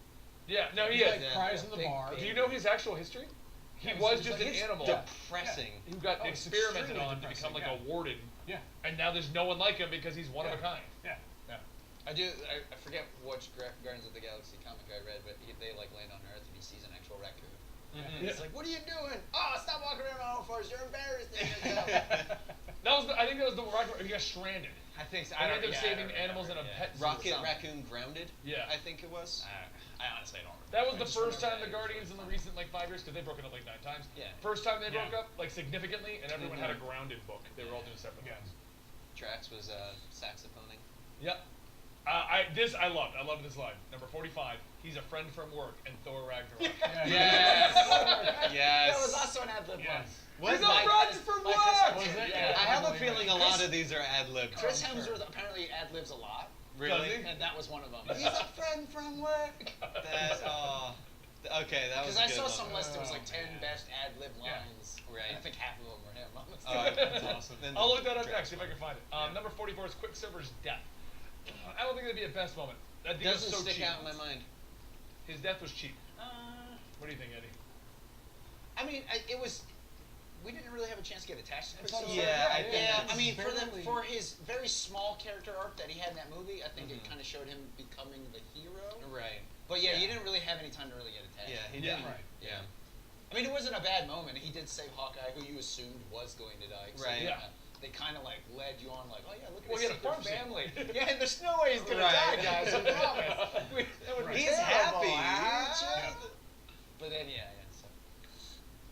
yeah, no, he He is. like Yeah. cries in the Big, bar. big. Do you know his actual history? He Yeah, was he's just like- an it's animal depressing. who got Oh, it's experimented extremely on to become like depressing, a warden, Yeah. and now there's no one like him because he's one of a Yeah. kind. Yeah. I forget which Guardians of the Galaxy comic I read, but they like land on Earth and he sees an actual raccoon. Mhm. And he's like, "What are you doing? Oh, stop walking around my own forest. You're embarrassing yourself." I think that was the Rocket. He got stranded. I think so. I don't- ended up yeah, I saving don't animals in a remember, pet zoo. Rocket Some. Raccoon Grounded. Yeah. I think it was. I honestly don't remember. That was I the just first time remember the that. Guardians in the recent 5 years, because they've broken up 9 times. Yeah. First time they Yeah. broke up significantly, and everyone had a grounded book. They were all doing separate Yeah. things. Drax was saxophoning. Yep. I loved. I loved this line. Number 45. He's a friend from work and Thor Ragnarok. Yes. Yes. That was also an ad-lib one. Yes. Was He's a it? friend from Chris work. Was it? Yeah. I have a believe feeling it. a lot of these are ad libbed. Chris Oh, sure. Hemsworth apparently ad-libs a lot, Really? Does he? and that was one of them. He's a friend from work. Okay, that was Because a I good saw one. some list. It was Oh, 10 man. best ad-lib Yeah. lines. Right. And I think half of them were him. That's awesome. Then I'll look that up Drax next, see if I can find it. Number 44 is Quicksilver's death. I don't think that'd be a best moment. I think doesn't it's so stick cheap. out in my mind. His death was cheap. What do you think, Eddie? I mean, it was. We didn't really have a chance to get attached to That's Quicksilver. what I'm saying. Yeah, I Yeah, think Yeah, it's I mean, barely- for his very small character arc that he had in that movie, I think it kind of showed him becoming the hero. Right. But yeah, Yeah. you didn't really have any time to really get attached. Yeah, he Yeah. didn't. Right. Yeah. I mean, it wasn't a bad moment. He did save Hawkeye, who you assumed was going to die. So Right. Yeah. They kind of led you on, oh yeah, look at Well, he his had a secret farm scene. family. Yeah, and there's no way he's gonna Right. die, guys. I promise. That would be He's terrible, happy. huh? But then, yeah.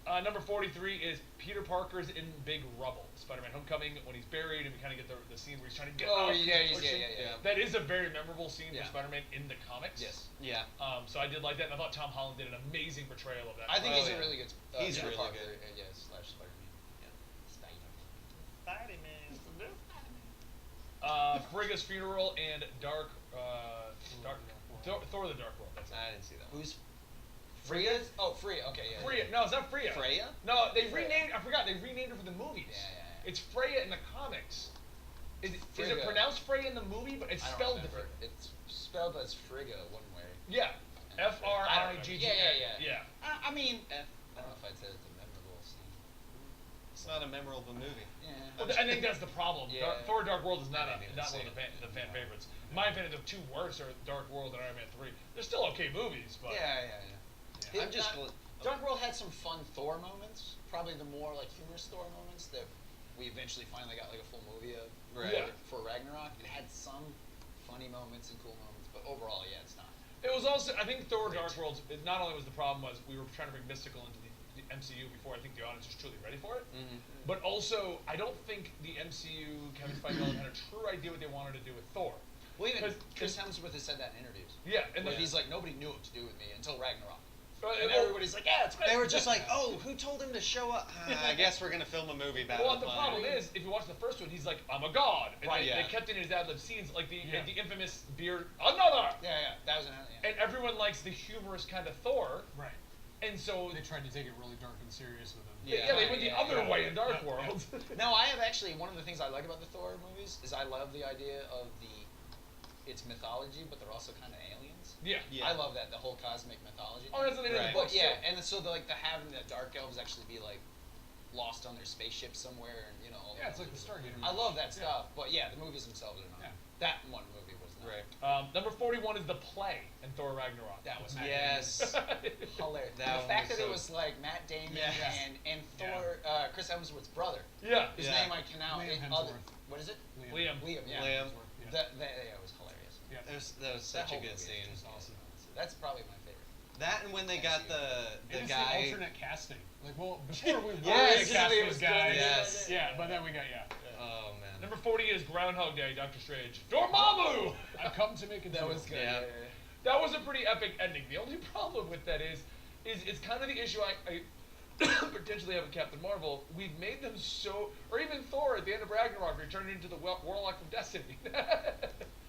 So. Number 43 is Peter Parker's in Big Rubble. Spider-Man Homecoming, when he's buried, and we kind of get the scene where he's trying to get Oh up. yeah, and yeah, pushing. yeah. That is a very memorable scene Yeah. for Spider-Man in the comics. Yes. Yeah. So I did like that, and I thought Tom Holland did an amazing portrayal of that. I think Oh, he's yeah. a really good. He's Peter really Parker, good. Yeah, slash Spider-Man. Yeah. Frigga's funeral and Thor the Dark World. That's it. I didn't see that one. Who's Freya? Oh, Freya. Okay, yeah. Freya. No, it's not Freya. Freya? No, they Freya. renamed. I forgot. They renamed her for the movies. Yeah. It's Freya in the comics. Is it Frigga. pronounced Freya in the movie? But it's I don't spelled remember. different. It's spelled as Frigga one way. Yeah. F-R-I-G-G-A. Yeah. Yeah. I mean, I don't know if I'd say it's a memorable scene. It's not a memorable movie. Yeah. Well, I think that's the problem. Yeah. Thor: Dark World is not I didn't even not see one of it. the fan favorites. My opinion, the two worst are Dark World and Iron Man 3. They're still okay movies, but Yeah. I'm just. Dark World had some fun Thor moments. Probably the more humorous Thor moments that we eventually finally got a full movie of. Right. Yeah. For Ragnarok, it had some funny moments and cool moments, but overall, yeah, it's not. it was also. I think Thor: Dark World. Not only was the problem was we were trying to bring mystical into the MCU before I think the audience was truly ready for it. Mhm. But also, I don't think the MCU, Kevin Feige, had a true idea what they wanted to do with Thor. Well, even 'Cause- Chris Hemsworth has said that in interviews. Yeah, and Where he's like, nobody knew what to do with me until Ragnarok. And well, everybody's like, yeah, it's great. They were just like, oh, who told him to show up? I guess we're gonna film a movie about well, it. the problem is, if you watch the first one, he's like, I'm a god. And Right, they yeah. kept it in his ad lib scenes, like the Yeah. the infamous beard, another! Yeah, that was an And everyone likes the humorous kind of Thor, Right. and so They tried to take it really dark and serious with him. yeah, they went the Yeah, other yeah. way in Dark Yeah, World. No, I have actually one of the things I like about the Thor movies is I love the idea of it's mythology, but they're also kind of aliens. yeah. Yeah. I love that, the whole cosmic mythology. Oh, that's what they did in Right. the books, But yeah, too. and so the having the dark elves actually be lost on their spaceship somewhere, and all Yeah, that. it's like the Stargazer. I love that Yeah. stuff, but yeah, the movies themselves are not. Yeah. That one movie was not. Right. Number 41 is the play in Thor Ragnarok. That was Yes. hilarious. That the one fact was that it so- was Matt Damon Yes. and Yeah. Thor, Chris Hemsworth's brother. Yeah. His Yeah. name I cannot. Liam other, Hemsworth. what is it? Liam. Liam. Yeah. Liam. Yeah. That it was hilarious. Yeah. That was such That a whole good movie is scene. just awesome. That's probably my favorite. That and when they got the It is guy. the alternate casting. Before we Yes. cast It those was guys. Yes. Yeah, but then we got Oh man. Number 40 is Groundhog Day, Doctor Strange. Dormammu! I've come to make a That deal. was good. Yeah. That was a pretty epic ending. The only problem with that is it's kind of the issue I potentially have with Captain Marvel. We've made them so, or even Thor at the end of Ragnarok, where he turned into the Warlock from Destiny.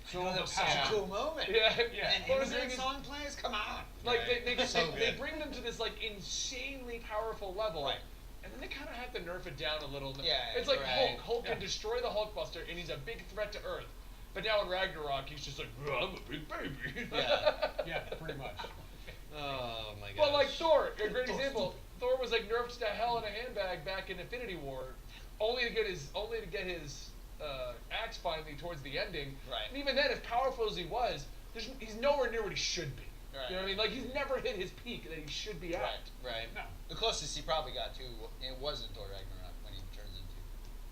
So that was such overpowered. a cool moment. yeah, Yeah. And What was Immigrant it? song plays? Come on. Like Right. they So they good. bring them to this insanely powerful level, Right. and then they kind of have to nerf it down a little. Yeah, it's like right. Hulk. Hulk can Yeah. destroy the Hulkbuster, and he's a big threat to Earth. But now in Ragnarok, he's just like, I'm a big baby. Yeah. Yeah, pretty much. Oh my god. But like Thor, a great example. Thor was like nerfed to hell in a handbag back in Infinity War, only to get his axe finally towards the ending. Right. And even then, as powerful as he was, he's nowhere near what he should be. Right. You know what I mean? Like he's never hit his peak that he should be at. Right. Right. No. The closest he probably got to it wasn't Thor Ragnarok when he turns into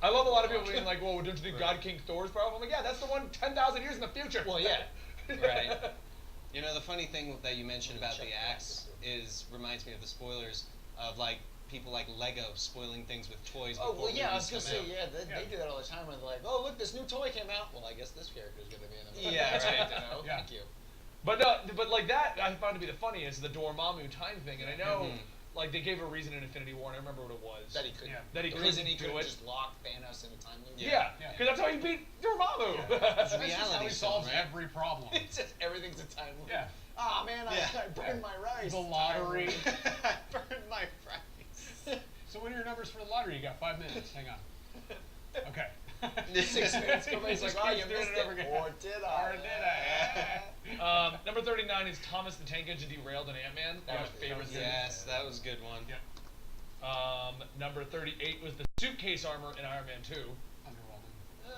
I love a lot of people being like, well, don't you think God King Thor's powerful? I'm like, yeah, that's the one 10,000 years in the future. Well, yeah. Right. You know, the funny thing that you mentioned about the axe reminds me of the spoilers of like people like Lego spoiling things with toys. Oh, before well, yeah, I was movies gonna come say, out. they do that all the time. When they're like, oh, look, this new toy came out. Well, I guess this character's gonna be in the movie. Yeah, That's right. good to know. Yeah. Thank you. But like that, I found to be the funniest, the Dormammu time thing. And I know, like, they gave a reason in Infinity War, and I remember what it was. That he couldn't. Yeah. That he The couldn't reason he do couldn't it. just lock Thanos in a time loop. Yeah, Yeah. because that's how he beat Dormammu. It's a That's just how reality he show, solves right? every problem. It's just everything's a time loop. Yeah. Ah, man, I burned my rice. The lottery. I burned my rice. So what are your numbers for the lottery? You got 5 minutes. Hang on. Okay. 6 minutes go by, he's like, Just oh, keeps you doing missed it over it. again. Or did I? Or did I? Number 39 is Thomas the Tank Engine derailed in Ant-Man. That My was- favorite thing. Yes, that was a good one. Yep. Number 38 was the Suitcase Armor in Iron Man 2. Underwhelming.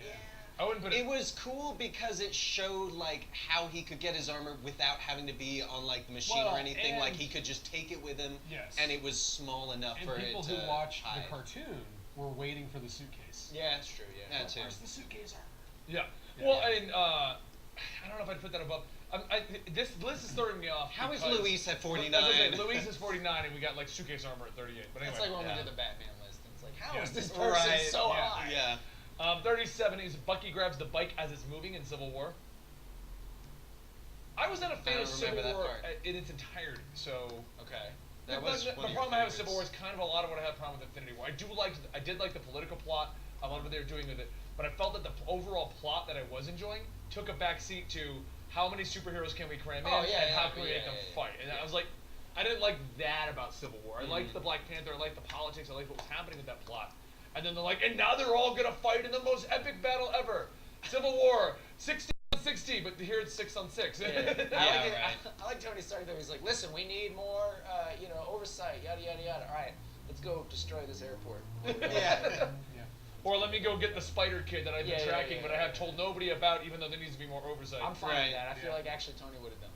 Yeah. I wouldn't put It was cool because it showed like how he could get his armor without having to be on like the machine Well, or anything. and- Like he could just take it with him, Yes. and it was small enough And for people it who to watched hide. the cartoon were waiting for the suitcase. Yeah, that's true, yeah. That too. Where's the suitcase armor? Yeah. Yeah. Well, I mean, I don't know if I'd put that above. This list is throwing me off. How is because- Luis at 49? As I said, Luis is 49, and we got like Suitcase Armor at 38. But anyway. That's like when yeah. we did the Batman list. It's like, how Yeah. is this person Right, so yeah, high? Yeah. 37 is Bucky grabs the bike as it's moving in Civil War. I was not a fan I of don't Civil remember that War part. in its entirety, so. Okay. That was the one of your problem I have with favorites. Civil War is kind of a lot of what I had a problem with Infinity War. I did like the political plot, a lot of what they were doing with it, but I felt that the overall plot that I was enjoying took a back seat to how many superheroes can we cram in Oh, yeah, and yeah, how can we yeah, make them yeah, fight. And I was like, I didn't like that about Civil War. I liked the Black Panther, I liked the politics, I liked what was happening with that plot. And then they're like, and now they're all gonna fight in the most epic battle ever. Civil War, 60 on 60, but here it's 6 on 6. I like it. right. I like Tony Stark though. He's like, listen, we need more, oversight, yada yada yada. All right, let's go destroy this airport. Yeah. Yeah. Or let me go get the Spider Kid that I've been Yeah, yeah, tracking, yeah, but I yeah, have yeah. told nobody about, even though there needs to be more oversight. I'm fine Right. with that. I feel Yeah. like actually Tony would have done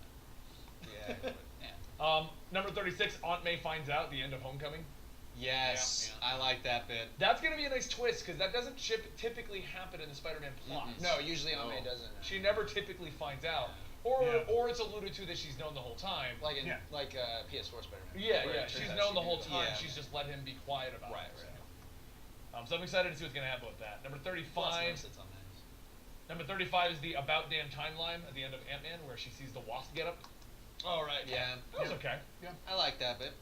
that. Yeah. Yeah. Number 36, Aunt May finds out the end of Homecoming. Yes, Yeah. I like that bit. That's gonna be a nice twist because that doesn't typically happen in the Spider-Man plots. No, usually Aunt May No. doesn't. She never typically finds out, or Yeah. or it's alluded to that she's known the whole time. Like in Yeah. PS4 Spider-Man. Yeah, where it yeah, turns she's out known she the knew whole that. time. Yeah. She's just let him be quiet about Right, it. right. So I'm excited to see what's gonna happen with that. Number Plus, 35. most it's on that. Number 35 is the About Damn timeline at the end of Ant-Man, where she sees the Wasp get up. Oh right. Yeah, That was okay. I like that bit.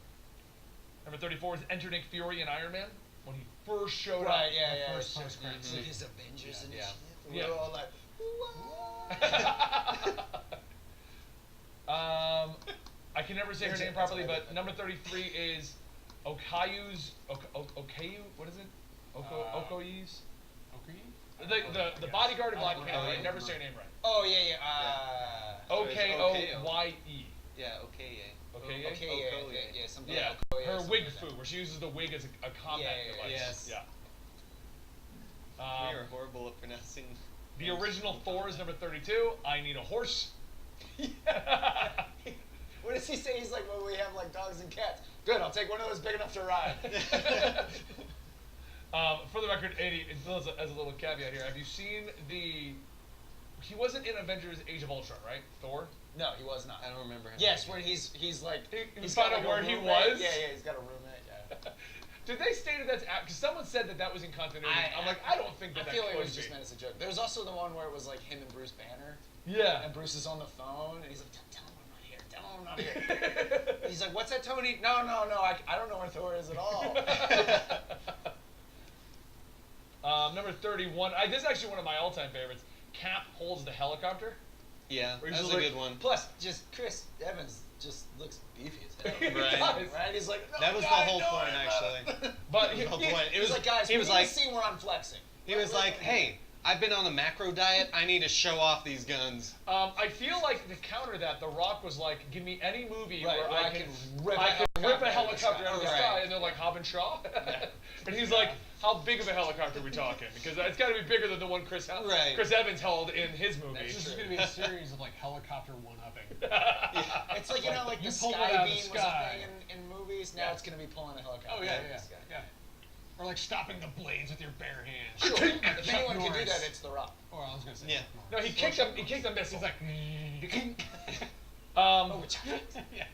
Number 34 is Enter Nick Fury in Iron Man when he first showed Right. up. Yeah. Yeah. first sure. post-credit With his Avengers and Yeah. shit. We Yeah. were all like, what? I can never say her name properly, but number 33 is Okayu's Okayu. What is it? Okoye's. Okay. The bodyguard of Black Oh, Panther. yeah. I never say her name right. Oh yeah. Okoye. Yeah, okay, yeah. Okay. Okay. Yeah. Something. Yeah. Like Okoye or Her something wig like that. fu, where she uses the wig as a combat Yeah, device. yes. Yeah. We are horrible at pronouncing. The original Thor is number 32. I need a horse. What does he say? He's like, well, we have like dogs and cats. Good, I'll take one of those big enough to ride. For the record, Eddie, as a little caveat here, have you seen the? He wasn't in Avengers: Age of Ultron, right? Thor. No, he was not. I don't remember him. Yes, where he's like We he's found got, out like, a where he roommate. was? Yeah, he's got a roommate. Yeah. Did they state that that's because someone said that was in continuity? I'm like, I don't think that. I feel like it could was just be. meant as a joke. There was also the one where it was like him and Bruce Banner, Yeah. and Bruce is on the phone, and he's like, "Tell him I'm not here. Tell him I'm not here." And he's like, "What's that, Tony?" No. I don't know where Thor is at all. Number 31. This is actually one of my all-time favorites. Cap holds the helicopter. Yeah, Where that he's was a like- good one. Plus, just Chris Evans just looks beefy as hell. Right. Right? He's like, no, That was the guys, whole no, point, no." actually. But The whole he- point. It He's was like, guys, he we was need like, to see where I'm flexing. he was like, hey, I've been on the macro diet. I need to show off these guns. I feel like to counter that, The Rock was like, "Give me any movie Right, where I can rip rip a helicopter out of the Right. sky," and they're like, "Hobbs and Shaw," and he's like, "How big of a helicopter are we talking? Because it's got to be bigger than the one Chris Right. Evans held in his movie." This is going to be a series of like helicopter one-upping. It's like, you know, like You the pulled it sky out of the beam was a sky. thing in movies. Now Yeah. it's going to be pulling a helicopter. Oh yeah, out of yeah, the sky. yeah. Or like stopping the blades with your bare hands. Sure. If Chuck anyone can do Norris. that, it's The Rock. Or I was gonna say. Yeah. Chuck No, Norris. he kicked him. He kicked the missile. He's like. Yeah.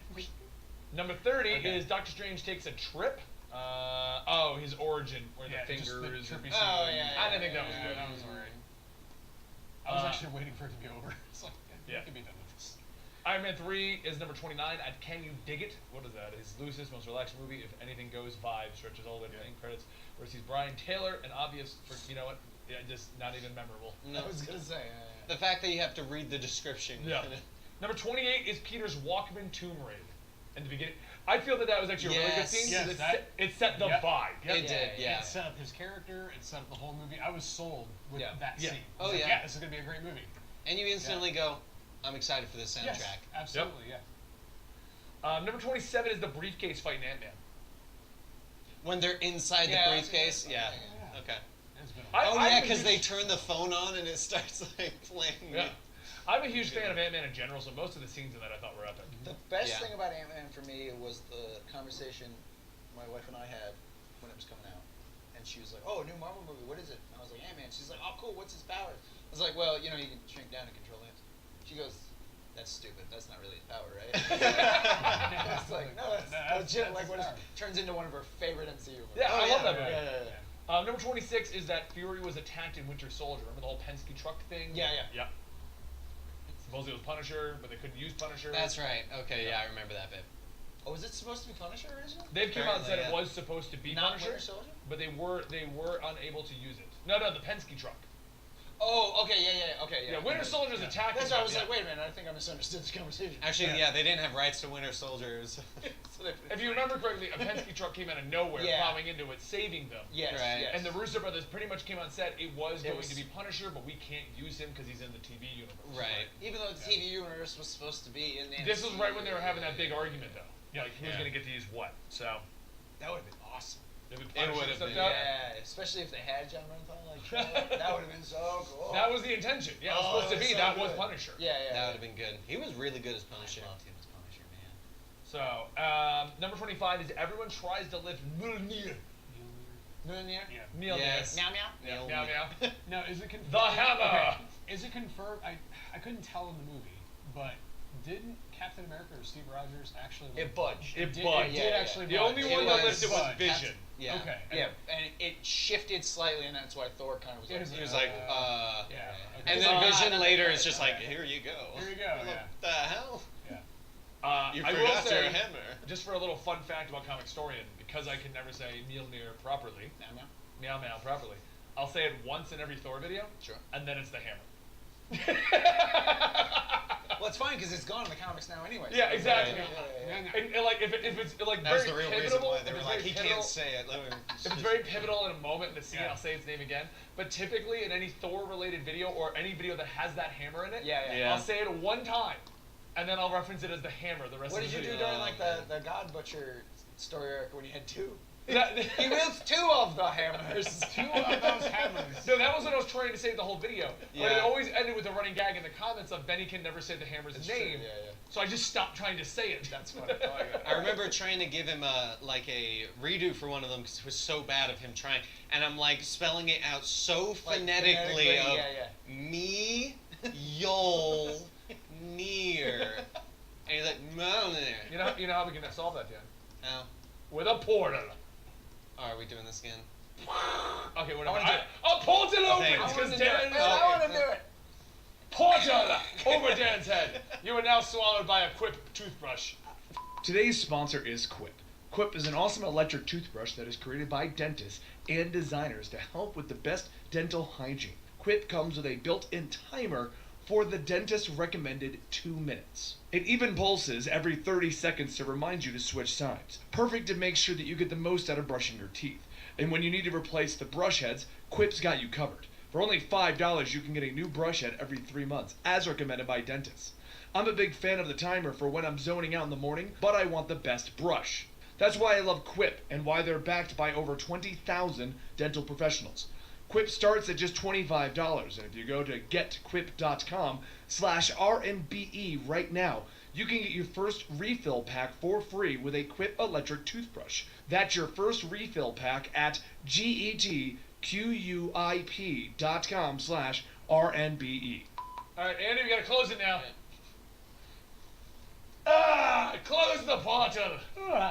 Number 30 Okay. is Doctor Strange takes a trip. His origin, where Yeah, the just finger the is. trippy Oh, scene. yeah, I didn't think that was Yeah, good. that was alright. I was Uh, actually waiting for it to be over. It's like, Yeah. we can be done with this. Iron Man 3 is number 29 at Can You Dig It? What is that? His loosest, most relaxed movie. If Anything Goes vibe stretches all the way to the end credits. Where he sees Brian Taylor, and obvious for, you know what? Yeah, just not even memorable. No. I was gonna say. The fact that you have to read the description. Yeah. Number 28 is Peter's Walkman tomb raid. In the beginning, I feel that was actually a really good Yes. scene. Yes, 'Cause that- it set the Yep. vibe. It did, yeah. It set up his character. It set up the whole movie. I was sold with Yeah. that Yeah. scene. I Oh, was like, yeah. yeah, this is gonna be a great movie. And you instantly go, I'm excited for this soundtrack. Yes, absolutely, yeah. Number 27 is the briefcase fight in Ant-Man. When they're inside Yeah, the briefcase, yeah. Yeah. Okay. It's been I- Oh I'm yeah, a because they huge- turn turn the phone on and it starts like playing. Yeah. I'm a huge fan of Ant-Man in general, so most of the scenes in that I thought were epic. The best Yeah. thing about Ant-Man for me was the conversation my wife and I had when it was coming out. And she was like, "Oh, a new Marvel movie, what is it?" And I was like, "Ant-Man." She's like, "Oh, cool, what's his power?" I was like, "Well, you know, you can shrink down and control ants." She goes, "That's stupid. That's not really his power, right?" I was like, "No, that's legit. Like, his what power. turns into one of her favorite MCU movies." Yeah, I love that movie. Yeah. Number 26 is that Fury was attacked in Winter Soldier. Remember the whole Penske truck thing? Yeah. Yeah. Supposedly it was Punisher, but they couldn't use Punisher. That's right. Okay, yeah, I remember that bit. Oh, was it supposed to be Punisher originally? They've come out and said Apparently, it was supposed to be Not Punisher, Winter Soldier? but they were unable to use it. No, the Penske truck. Oh, okay, yeah. Yeah, Winter Soldier's attacked. That's him, why I was yeah. like, wait a minute, I think I misunderstood this conversation. Actually, yeah, they didn't have rights to Winter Soldiers. So they- If you remember correctly, a Penske truck came out of nowhere, Yeah. plowing into it, saving them. Yes, Right. yes. And the Russo brothers pretty much came out and said it was It going was- to be Punisher, but we can't use him because he's in the TV universe. Right. Even though the TV universe was supposed to be in the This was MCU, right when they were having that big argument, though. Yeah. Like, who's Yeah. going to get to use what? So, That would have been awesome. if It Punisher would've stepped been, out, Yeah, especially if they had John Bernthal. Like, that would have been so cool. that was the intention. Yeah, it was Oh, supposed to be. so That was good. Punisher. Yeah. That would have been good. He was really good as Punisher. I loved him as Punisher, man. So, number 25 is everyone tries to lift Mjolnir. Mjolnir? Yeah. Mjolnir. Yes. Meow meow. Yeah, meow, meow. Now, is it confirmed? The hammer! Okay. Is it confirmed? I couldn't tell in the movie, but didn't Captain America or Steve Rogers actually? It budged. It did, budged. It Yeah, did yeah. actually The budge. only It one that was- lifted was but- Vision. Yeah. Okay. Yeah, and it shifted slightly, and that's why Thor kind of was It like, was- He was like, Yeah. Okay. And then Vision no, later no, is just no, like, no. here you go. Here you go, What yeah. the hell? Yeah. You I will forgot say, your hammer. just for a little fun fact about Comic Historian, because I can never say Mjolnir properly, meow meow. meow meow properly, I'll say it once in every Thor video, Sure. and then it's the hammer. Well, it's fine because it's gone in the comics now anyway. Yeah, exactly. Yeah. And like if it's like That's very the real reason pivotal, why they if were it's like, very he pivotal- can't say it. Let him If it's very pivotal in a moment in the scene, Yeah. I'll say its name again. But typically, in any Thor-related video or any video that has that hammer in it, Yeah. I'll say it one time, and then I'll reference it as the hammer the rest What of did the you do video. during like the God Butcher story arc when you had two? That- He wields two of the hammers. Two of those hammers. No, that was what I was trying to say the whole video. But it Yeah. always ended with a running gag in the comments of Benny can never say the hammer's It's name. true, yeah. So I just stopped trying to say it. That's funny. Oh, I got it. I remember trying to give him a redo for one of them because it was so bad of him trying, and I'm like spelling it out so Like, phonetically of yeah. me, yol, near, and he's like Mjolnir. You know how we can solve that, Dan? How? With a portal. Oh, are we doing this again? Okay, whatever. wanna do it. A portal Okay. opens I because want to do Dan it. is I want to do it. portal over Dan's head. You are now swallowed by a Quip toothbrush. Today's sponsor is Quip. Quip is an awesome electric toothbrush that is created by dentists and designers to help with the best dental hygiene. Quip comes with a built-in timer for the dentist recommended 2 minutes. It even pulses every 30 seconds to remind you to switch sides. Perfect to make sure that you get the most out of brushing your teeth. And when you need to replace the brush heads, Quip's got you covered. For only $5, you can get a new brush head every 3 months, as recommended by dentists. I'm a big fan of the timer for when I'm zoning out in the morning, but I want the best brush. That's why I love Quip and why they're backed by over 20,000 dental professionals. Quip starts at just $25, and if you go to getquip.com/RNBE right now, you can get your first refill pack for free with a Quip electric toothbrush. That's your first refill pack at getquip.com/RNBE. Alright, Andy, we gotta close it now. Close the portal.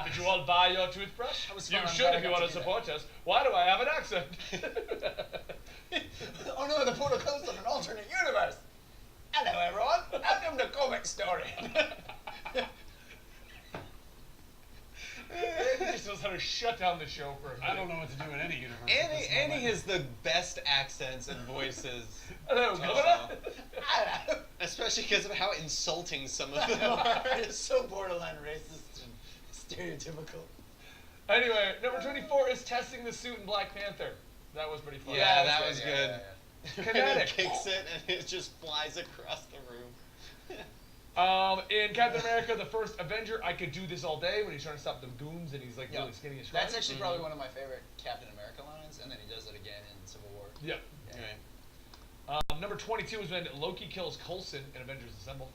Did you all buy your toothbrush? You should if you want to support us. Why do I have an accent? Oh no, the portal closed on an alternate universe. Hello everyone, welcome to Comic Story. Andy just knows how to shut down the show for a minute. I don't know what to do in any universe. Andy has the best accents and voices. Hello, Governor. Hello. Especially because of how insulting some of them are. It's so borderline racist and stereotypical. Anyway, number 24 is testing the suit in Black Panther. That was pretty fun. Yeah, that was good. Yeah. And then Kinetic. kicks it and it just flies across the room. In Captain America, the first Avenger, I could do this all day when he's trying to stop the goons and he's like Yeah. really skinny and strong. That's actually probably one of my favorite Captain America lines, and then he does it again in Civil War. Yeah. Right. Number 22 is when Loki kills Coulson in Avengers Assemble.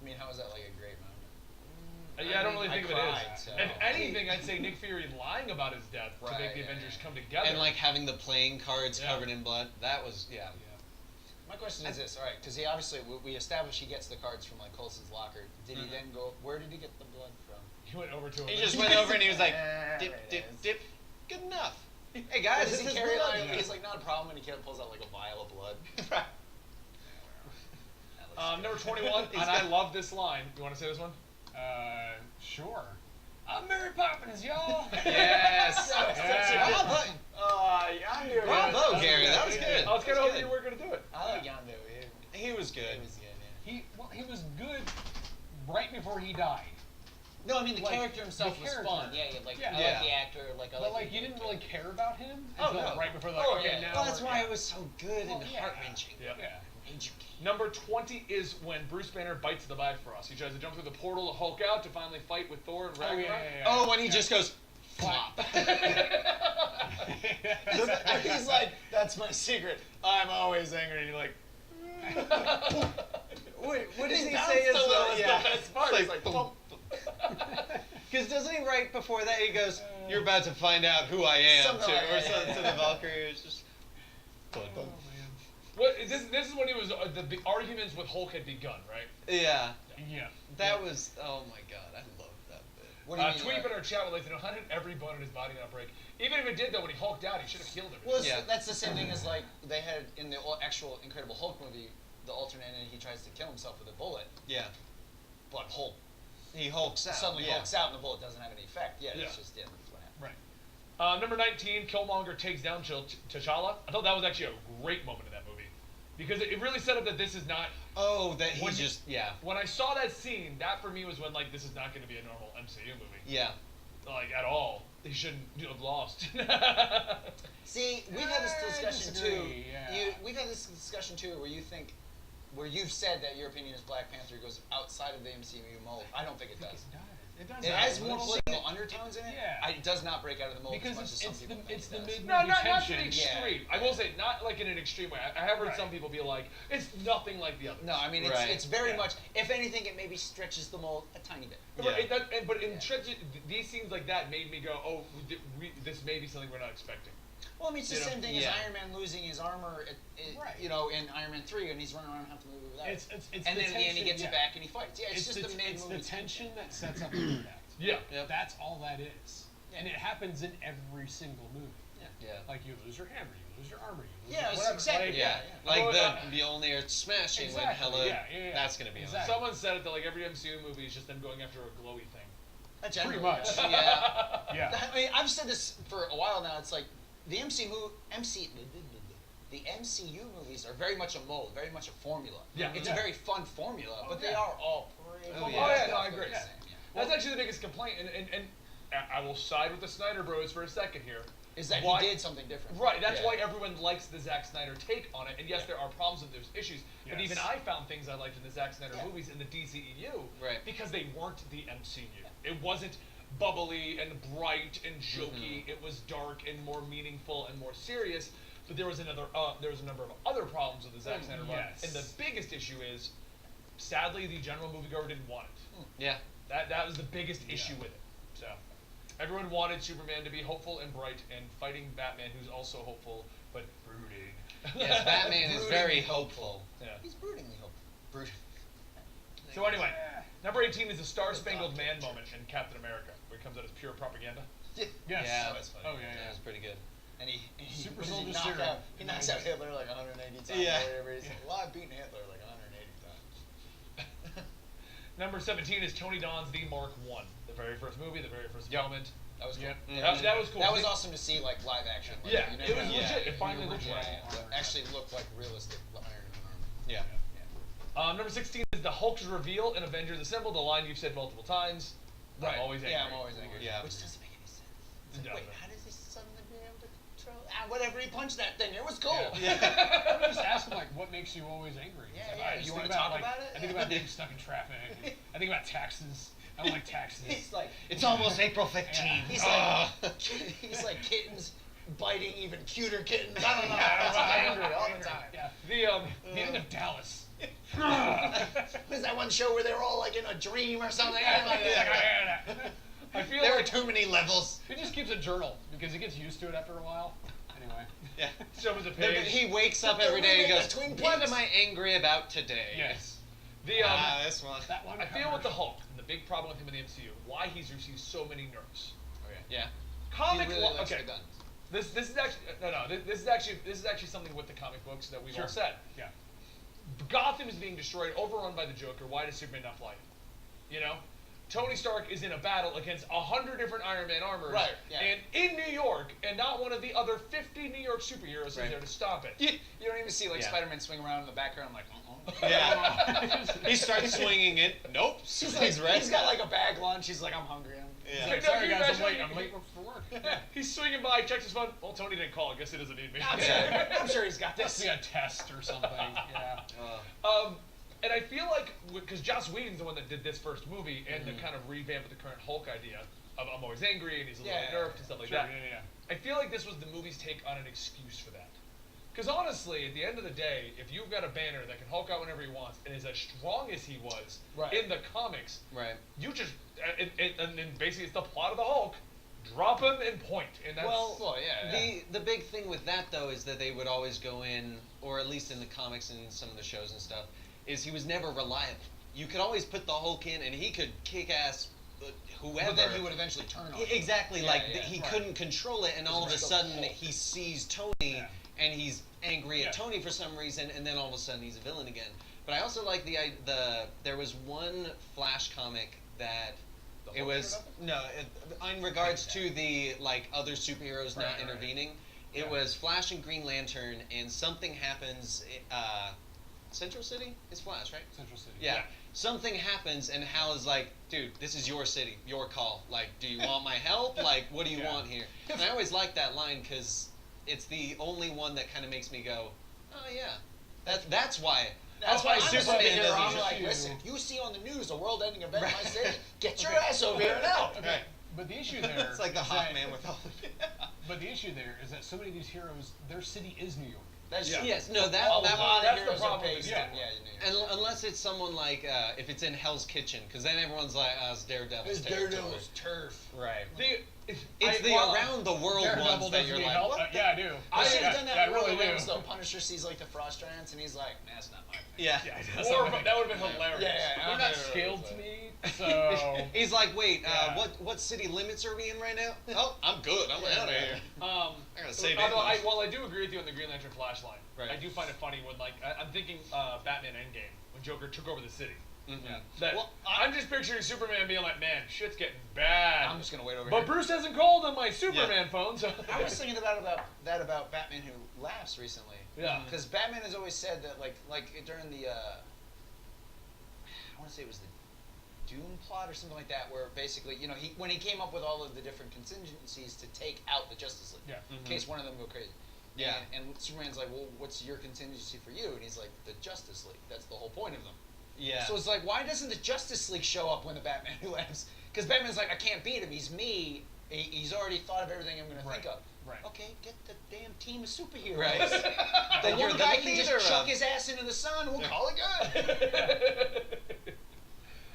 I mean, how is that like a great moment? Yeah, I don't really I think of it cried, is. so- If anything, I'd say Nick Fury lying about his death to Right, make the yeah, Avengers yeah. come together. And like having the playing cards Yeah. covered in blood. That was, yeah. My question is this, all right? Because he obviously we established he gets the cards from like Coulson's locker. Did he then go? Where did he get the blood from? He went over to him. He just went over and he was like, There dip, it dip, is. dip. Good enough. Hey guys, Does this he is carry blood. like? He's like not a problem, and he pulls out like a vial of blood. Number 21, and I love this line. You want to say this one? Sure. I'm Mary Poppins, y'all. Yes. Bravo! I'm doing Bravo, it. Gary. That was good. I was kind of That hoping you were going to do it. I like Yondu. He was good. He was good. Yeah. He was good right before he died. No, I mean the Like, character himself the was character. fun. Yeah, like Yeah. I Yeah. like the actor. Like I But like like the you didn't character. really care about him Oh, until no. right before like Oh, okay yeah. now Well, that's we're- why it was so good Well, and yeah. heart-wrenching. Yeah. Yeah. Number 20 is when Bruce Banner bites the Bifrost. He tries to jump through the portal to Hulk out to finally fight with Thor and Oh, yeah, Ragnarok. yeah, yeah. Oh, when he just goes flop. He's like, that's my secret. I'm always angry. And you're like, Wait, what does he That's say as the- well? that's Yeah. the best part. It's He's like, boom. Because doesn't he right before that he goes, "You're about to find out who I am," Something to, like or that, something yeah, to yeah. the Valkyrie. It's just. Oh, man. What, this is when he was the arguments with Hulk had begun, right? Yeah, Yeah. that was. Oh my god, I love that bit. what do you mean? Tweet in our chat would like to know how did every bone in his body not break? Even if it did, though, when he hulked out, he should have killed him. Well, Yeah. that's the same thing as like they had in the actual Incredible Hulk movie, the alternate ending. He tries to kill himself with a bullet, Yeah, but Hulk he hulks out. suddenly yeah. hulks out, and the bullet doesn't have any effect. Yeah, Yeah. it's just that's what happened. Right. Number 19, Killmonger takes down T'Challa. I thought that was actually a great moment in that movie. Because it really set up that this is not... Oh, that he When you- just yeah When I saw that scene, that for me was when, like, this is not going to be a normal MCU movie. yeah. Like, at all. They shouldn't have lost. See, we've had this I discussion too. disagree, yeah. We've had this discussion too, where you've said that your opinion is Black Panther goes outside of the MCU mold. I don't think it does. It does. It has more Well, political undertones in it. Yeah. It does not break out of the mold because as much as some it's the people think it's it the does. mid No, not to the tension. extreme. Yeah. I will say, not like in an extreme way. I have heard Right. some people be like, it's nothing like the others. No, I mean Right. it's very Yeah. much. If anything, it maybe stretches the mold a tiny bit. Yeah. But in Yeah. these scenes like that made me go, oh, this may be something we're not expecting. Well, I mean, it's the You know, same thing yeah. as Iron Man losing his armor, Right. you know, in Iron Man 3, and he's running around half the movie without It's it. it's And the then in the end, he tension, gets yeah. it back and he fights. Yeah, it's, just the, the mid-movie it's the tension that sets up the third act. Yeah. Yep. That's all that is, and it happens in every single movie. Yeah. Like you lose your hammer, you lose your armor, you lose Yeah, your it's whatever. exactly- Like, Yeah, Yeah. like Well, the only are smashing when Exactly, Hella. yeah. That's gonna be Exactly. Someone said it that like every MCU movie is just them going after a glowy thing. Generally, Pretty much. Yeah. Yeah. I mean, I've said this for a while now. It's like the MCU movies are very much a mold, very much a formula. Yeah. It's Yeah. a very fun formula, Oh, but they yeah. are all pretty. Oh, much yeah. Oh, yeah, no, I agree. the same, yeah. That's actually the biggest complaint, and I will side with the Snyder Bros for a second here. Is that Why- he did something different? Right, that's Yeah. why everyone likes the Zack Snyder take on it. And yes, there are problems and there's issues, but Yes. even I found things I liked in the Zack Snyder Yeah. movies in the DCEU Right. because they weren't the MCU. It wasn't bubbly and bright and jokey. It was dark and more meaningful and more serious. But there was a number of other problems with the Zack Snyder run, and the biggest issue is, sadly, the general moviegoer didn't want it. Yeah. That was the biggest issue with it. So everyone wanted Superman to be hopeful and bright and fighting Batman, who's also hopeful but brooding. Yes, Batman is very hopeful. Yeah. He's broodingly hopeful. Brooding. So anyway, number 18 is the Star Spangled Man moment in Captain America, where he comes out as pure propaganda. Yes. Yeah, Oh, that's funny. Oh yeah, That yeah. was pretty good. And he Super what does Soldier knock Serum. out? He knocks out Hitler like 180 times Yeah. or whatever. He's like, well, I've beaten Hitler like 180 times. Number 17 is Tony Don's The Mark I, the very first movie, the very first moment. That was cool. That was cool. That was awesome to see, like, live action. Like, Yeah, you it was never- legit. It finally looked right. Actually looked like realistic Iron Man. Yeah. Number 16 is the Hulk's reveal in Avengers Assemble, the line you've said multiple times. Right. I'm always angry. Yeah, I'm always angry. Yeah. Which doesn't make any sense. It's It like, wait, doesn't. how does he suddenly be able to control? Whatever, he punched that thing. It was cool. Yeah. I just ask him like, what makes you always angry? Yeah, He's like, yeah. I just You think wanna talk like, about it? I think about being stuck in traffic. I think about taxes. I don't like taxes. He's like, It's almost April 15th. he's like kittens biting even cuter kittens. I don't know. I'm angry all the time. Yeah. The end of Dallas. Was that one show where they were all like in a dream or something? I feel There are like too many levels. He just keeps a journal because he gets used to it after a while. Anyway. Yeah. show me the page. He wakes up every day and goes, Twin what Peaks. am I angry about today? Yes. This one. That one. I feel with the Hulk, and the big problem with him in the MCU, why he's received so many nerfs. Yeah. Comic He really lo- likes okay. the guns. This is actually this is actually something with the comic books that we've all said. Yeah. Gotham is being destroyed, overrun by the Joker. Why does Superman not fly it? You know, Tony Stark is in a battle against 100 different Iron Man armors, Right, yeah. and in New York, and not one of the other 50 New York superheroes is there to stop it. You don't even see like Yeah. Spider-Man swing around in the background like, Yeah. He starts swinging it. Nope. He's got like a bag lunch. He's like, I'm hungry. Yeah. Like, Sorry no, guys, you imagine- I'm late for work. Yeah, he's swinging by, checks his phone. Well, Tony didn't call. I guess he doesn't need me. I'm sure he's got Must this. be a test or something. Yeah. And I feel like, because Joss Whedon's the one that did this first movie, and to kind of revamp the current Hulk idea of I'm always angry and he's a little nerfed and stuff like that. Yeah. I feel like this was the movie's take on an excuse for that. Because honestly, at the end of the day, if you've got a Banner that can Hulk out whenever he wants and is as strong as he was in the comics, Right. you just and then basically it's the plot of the Hulk. Drop him and point, and that's The big thing with that though is that they would always go in, or at least in the comics and some of the shows and stuff, is he was never reliable. You could always put the Hulk in, and he could kick ass whoever. But then he would eventually turn on. Exactly, Yeah, he couldn't control it, and all of a sudden he sees Tony, and he's angry at Tony for some reason, and then all of a sudden he's a villain again. But I also like there was one Flash comic that it was in regards to the like other superheroes not intervening. It was Flash and Green Lantern, and something happens. Central City is Flash, right? Central City. Yeah. Something happens, and Hal is like, dude, this is your city, your call. Like, do you want my help? Like, what do you want here? And I always like that line because it's the only one that kind of makes me go, oh yeah, that's why. That's why Superman doesn't. I'm like, listen, if you see on the news a world-ending event in my city, get your ass over here and help. Okay. But the issue there It's like the is Hawkman with all. But the issue there is that so many of these heroes, their city is New York. That's Yes, no, that's the problem. And unless it's someone like, if it's in Hell's Kitchen, because then everyone's like, it's Daredevil's It's territory. Daredevil's turf. Right. It's the around the world Daredevil ones that you're doesn't need like, help. what? Yeah, I do. I should have done that in really Lord of the Rings, do. though. Punisher sees like the frost giants and he's like, nah, that's not my thing. Yeah. Or that would have been hilarious. Yeah, They're not scaled to me, so. He's like, wait, what city limits are we in right now? Oh, I'm good. I'm out of here. I gotta save it. While I do agree with you on the Green Lantern Flash line, Right. I do find it funny when I'm thinking Batman Endgame when Joker took over the city. Mm-hmm. I'm just picturing Superman being like, man, shit's getting bad. I'm just gonna wait over But here. Bruce hasn't called on my Superman phone, so I was thinking about Batman Who Laughs recently. Yeah. Because Batman has always said that like during the I want to say it was the Doom plot or something like that, where basically when he came up with all of the different contingencies to take out the Justice League, in case one of them go crazy. Yeah. And Superman's like, well, what's your contingency for you? And he's like, the Justice League. That's the whole point of them. Yeah. So it's like, why doesn't the Justice League show up when the Batman lands? Because Batman's like, I can't beat him. He's me. He's already thought of everything I'm going to think of. Right. Okay, get the damn team of superheroes. Right. The You're one the guy can leader just chuck of- his ass into the sun. We'll call it good.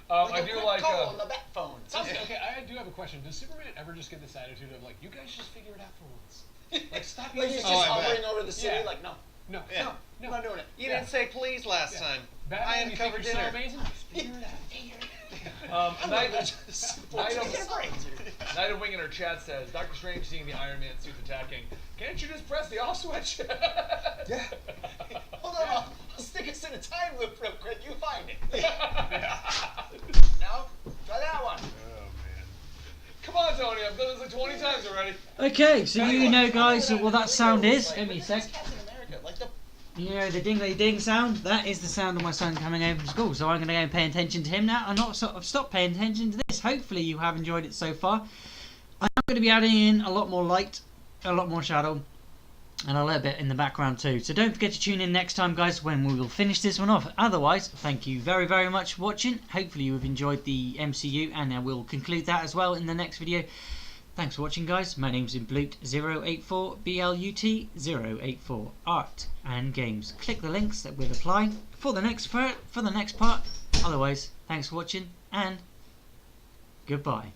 I a do quick like. call on the bat phone. Okay, I do have a question. Does Superman ever just get this attitude of like, you guys just figure it out for once? Like, stop Like he's using just I bet. hovering over the city. Yeah. Like, no, No, Yeah. I'm not doing it. You didn't say please last Yeah. time. Batman, I you think uncovered you're so dinner. amazing? Just figure it out. Night Get a break, dude. Night of Wing in her chat says, Doctor Strange seeing the Iron Man suits attacking. Can't you just press the off switch? Yeah. Hold on, I'll stick us in a time loop real quick. You find it. No? Try that one. Oh man. Come on, Tony. I've done this like 20 times already. Okay, so you know, guys, what that sound is. Like, Give me a sec. Captain America. Like the You know the dingly ding sound? That is the sound of my son coming home from school. So I'm going to go and pay attention to him now and not sort of stop paying attention to this. Hopefully you have enjoyed it so far. I'm going to be adding in a lot more light, a lot more shadow, and a little bit in the background too. So don't forget to tune in next time, guys, when we will finish this one off. Otherwise, thank you very, very much for watching. Hopefully you have enjoyed the MCU, and I will conclude that as well in the next video. Thanks for watching, guys. My name's Blut084, BLUT084, Art and Games. Click the links that will apply for the next part. Otherwise, thanks for watching and goodbye.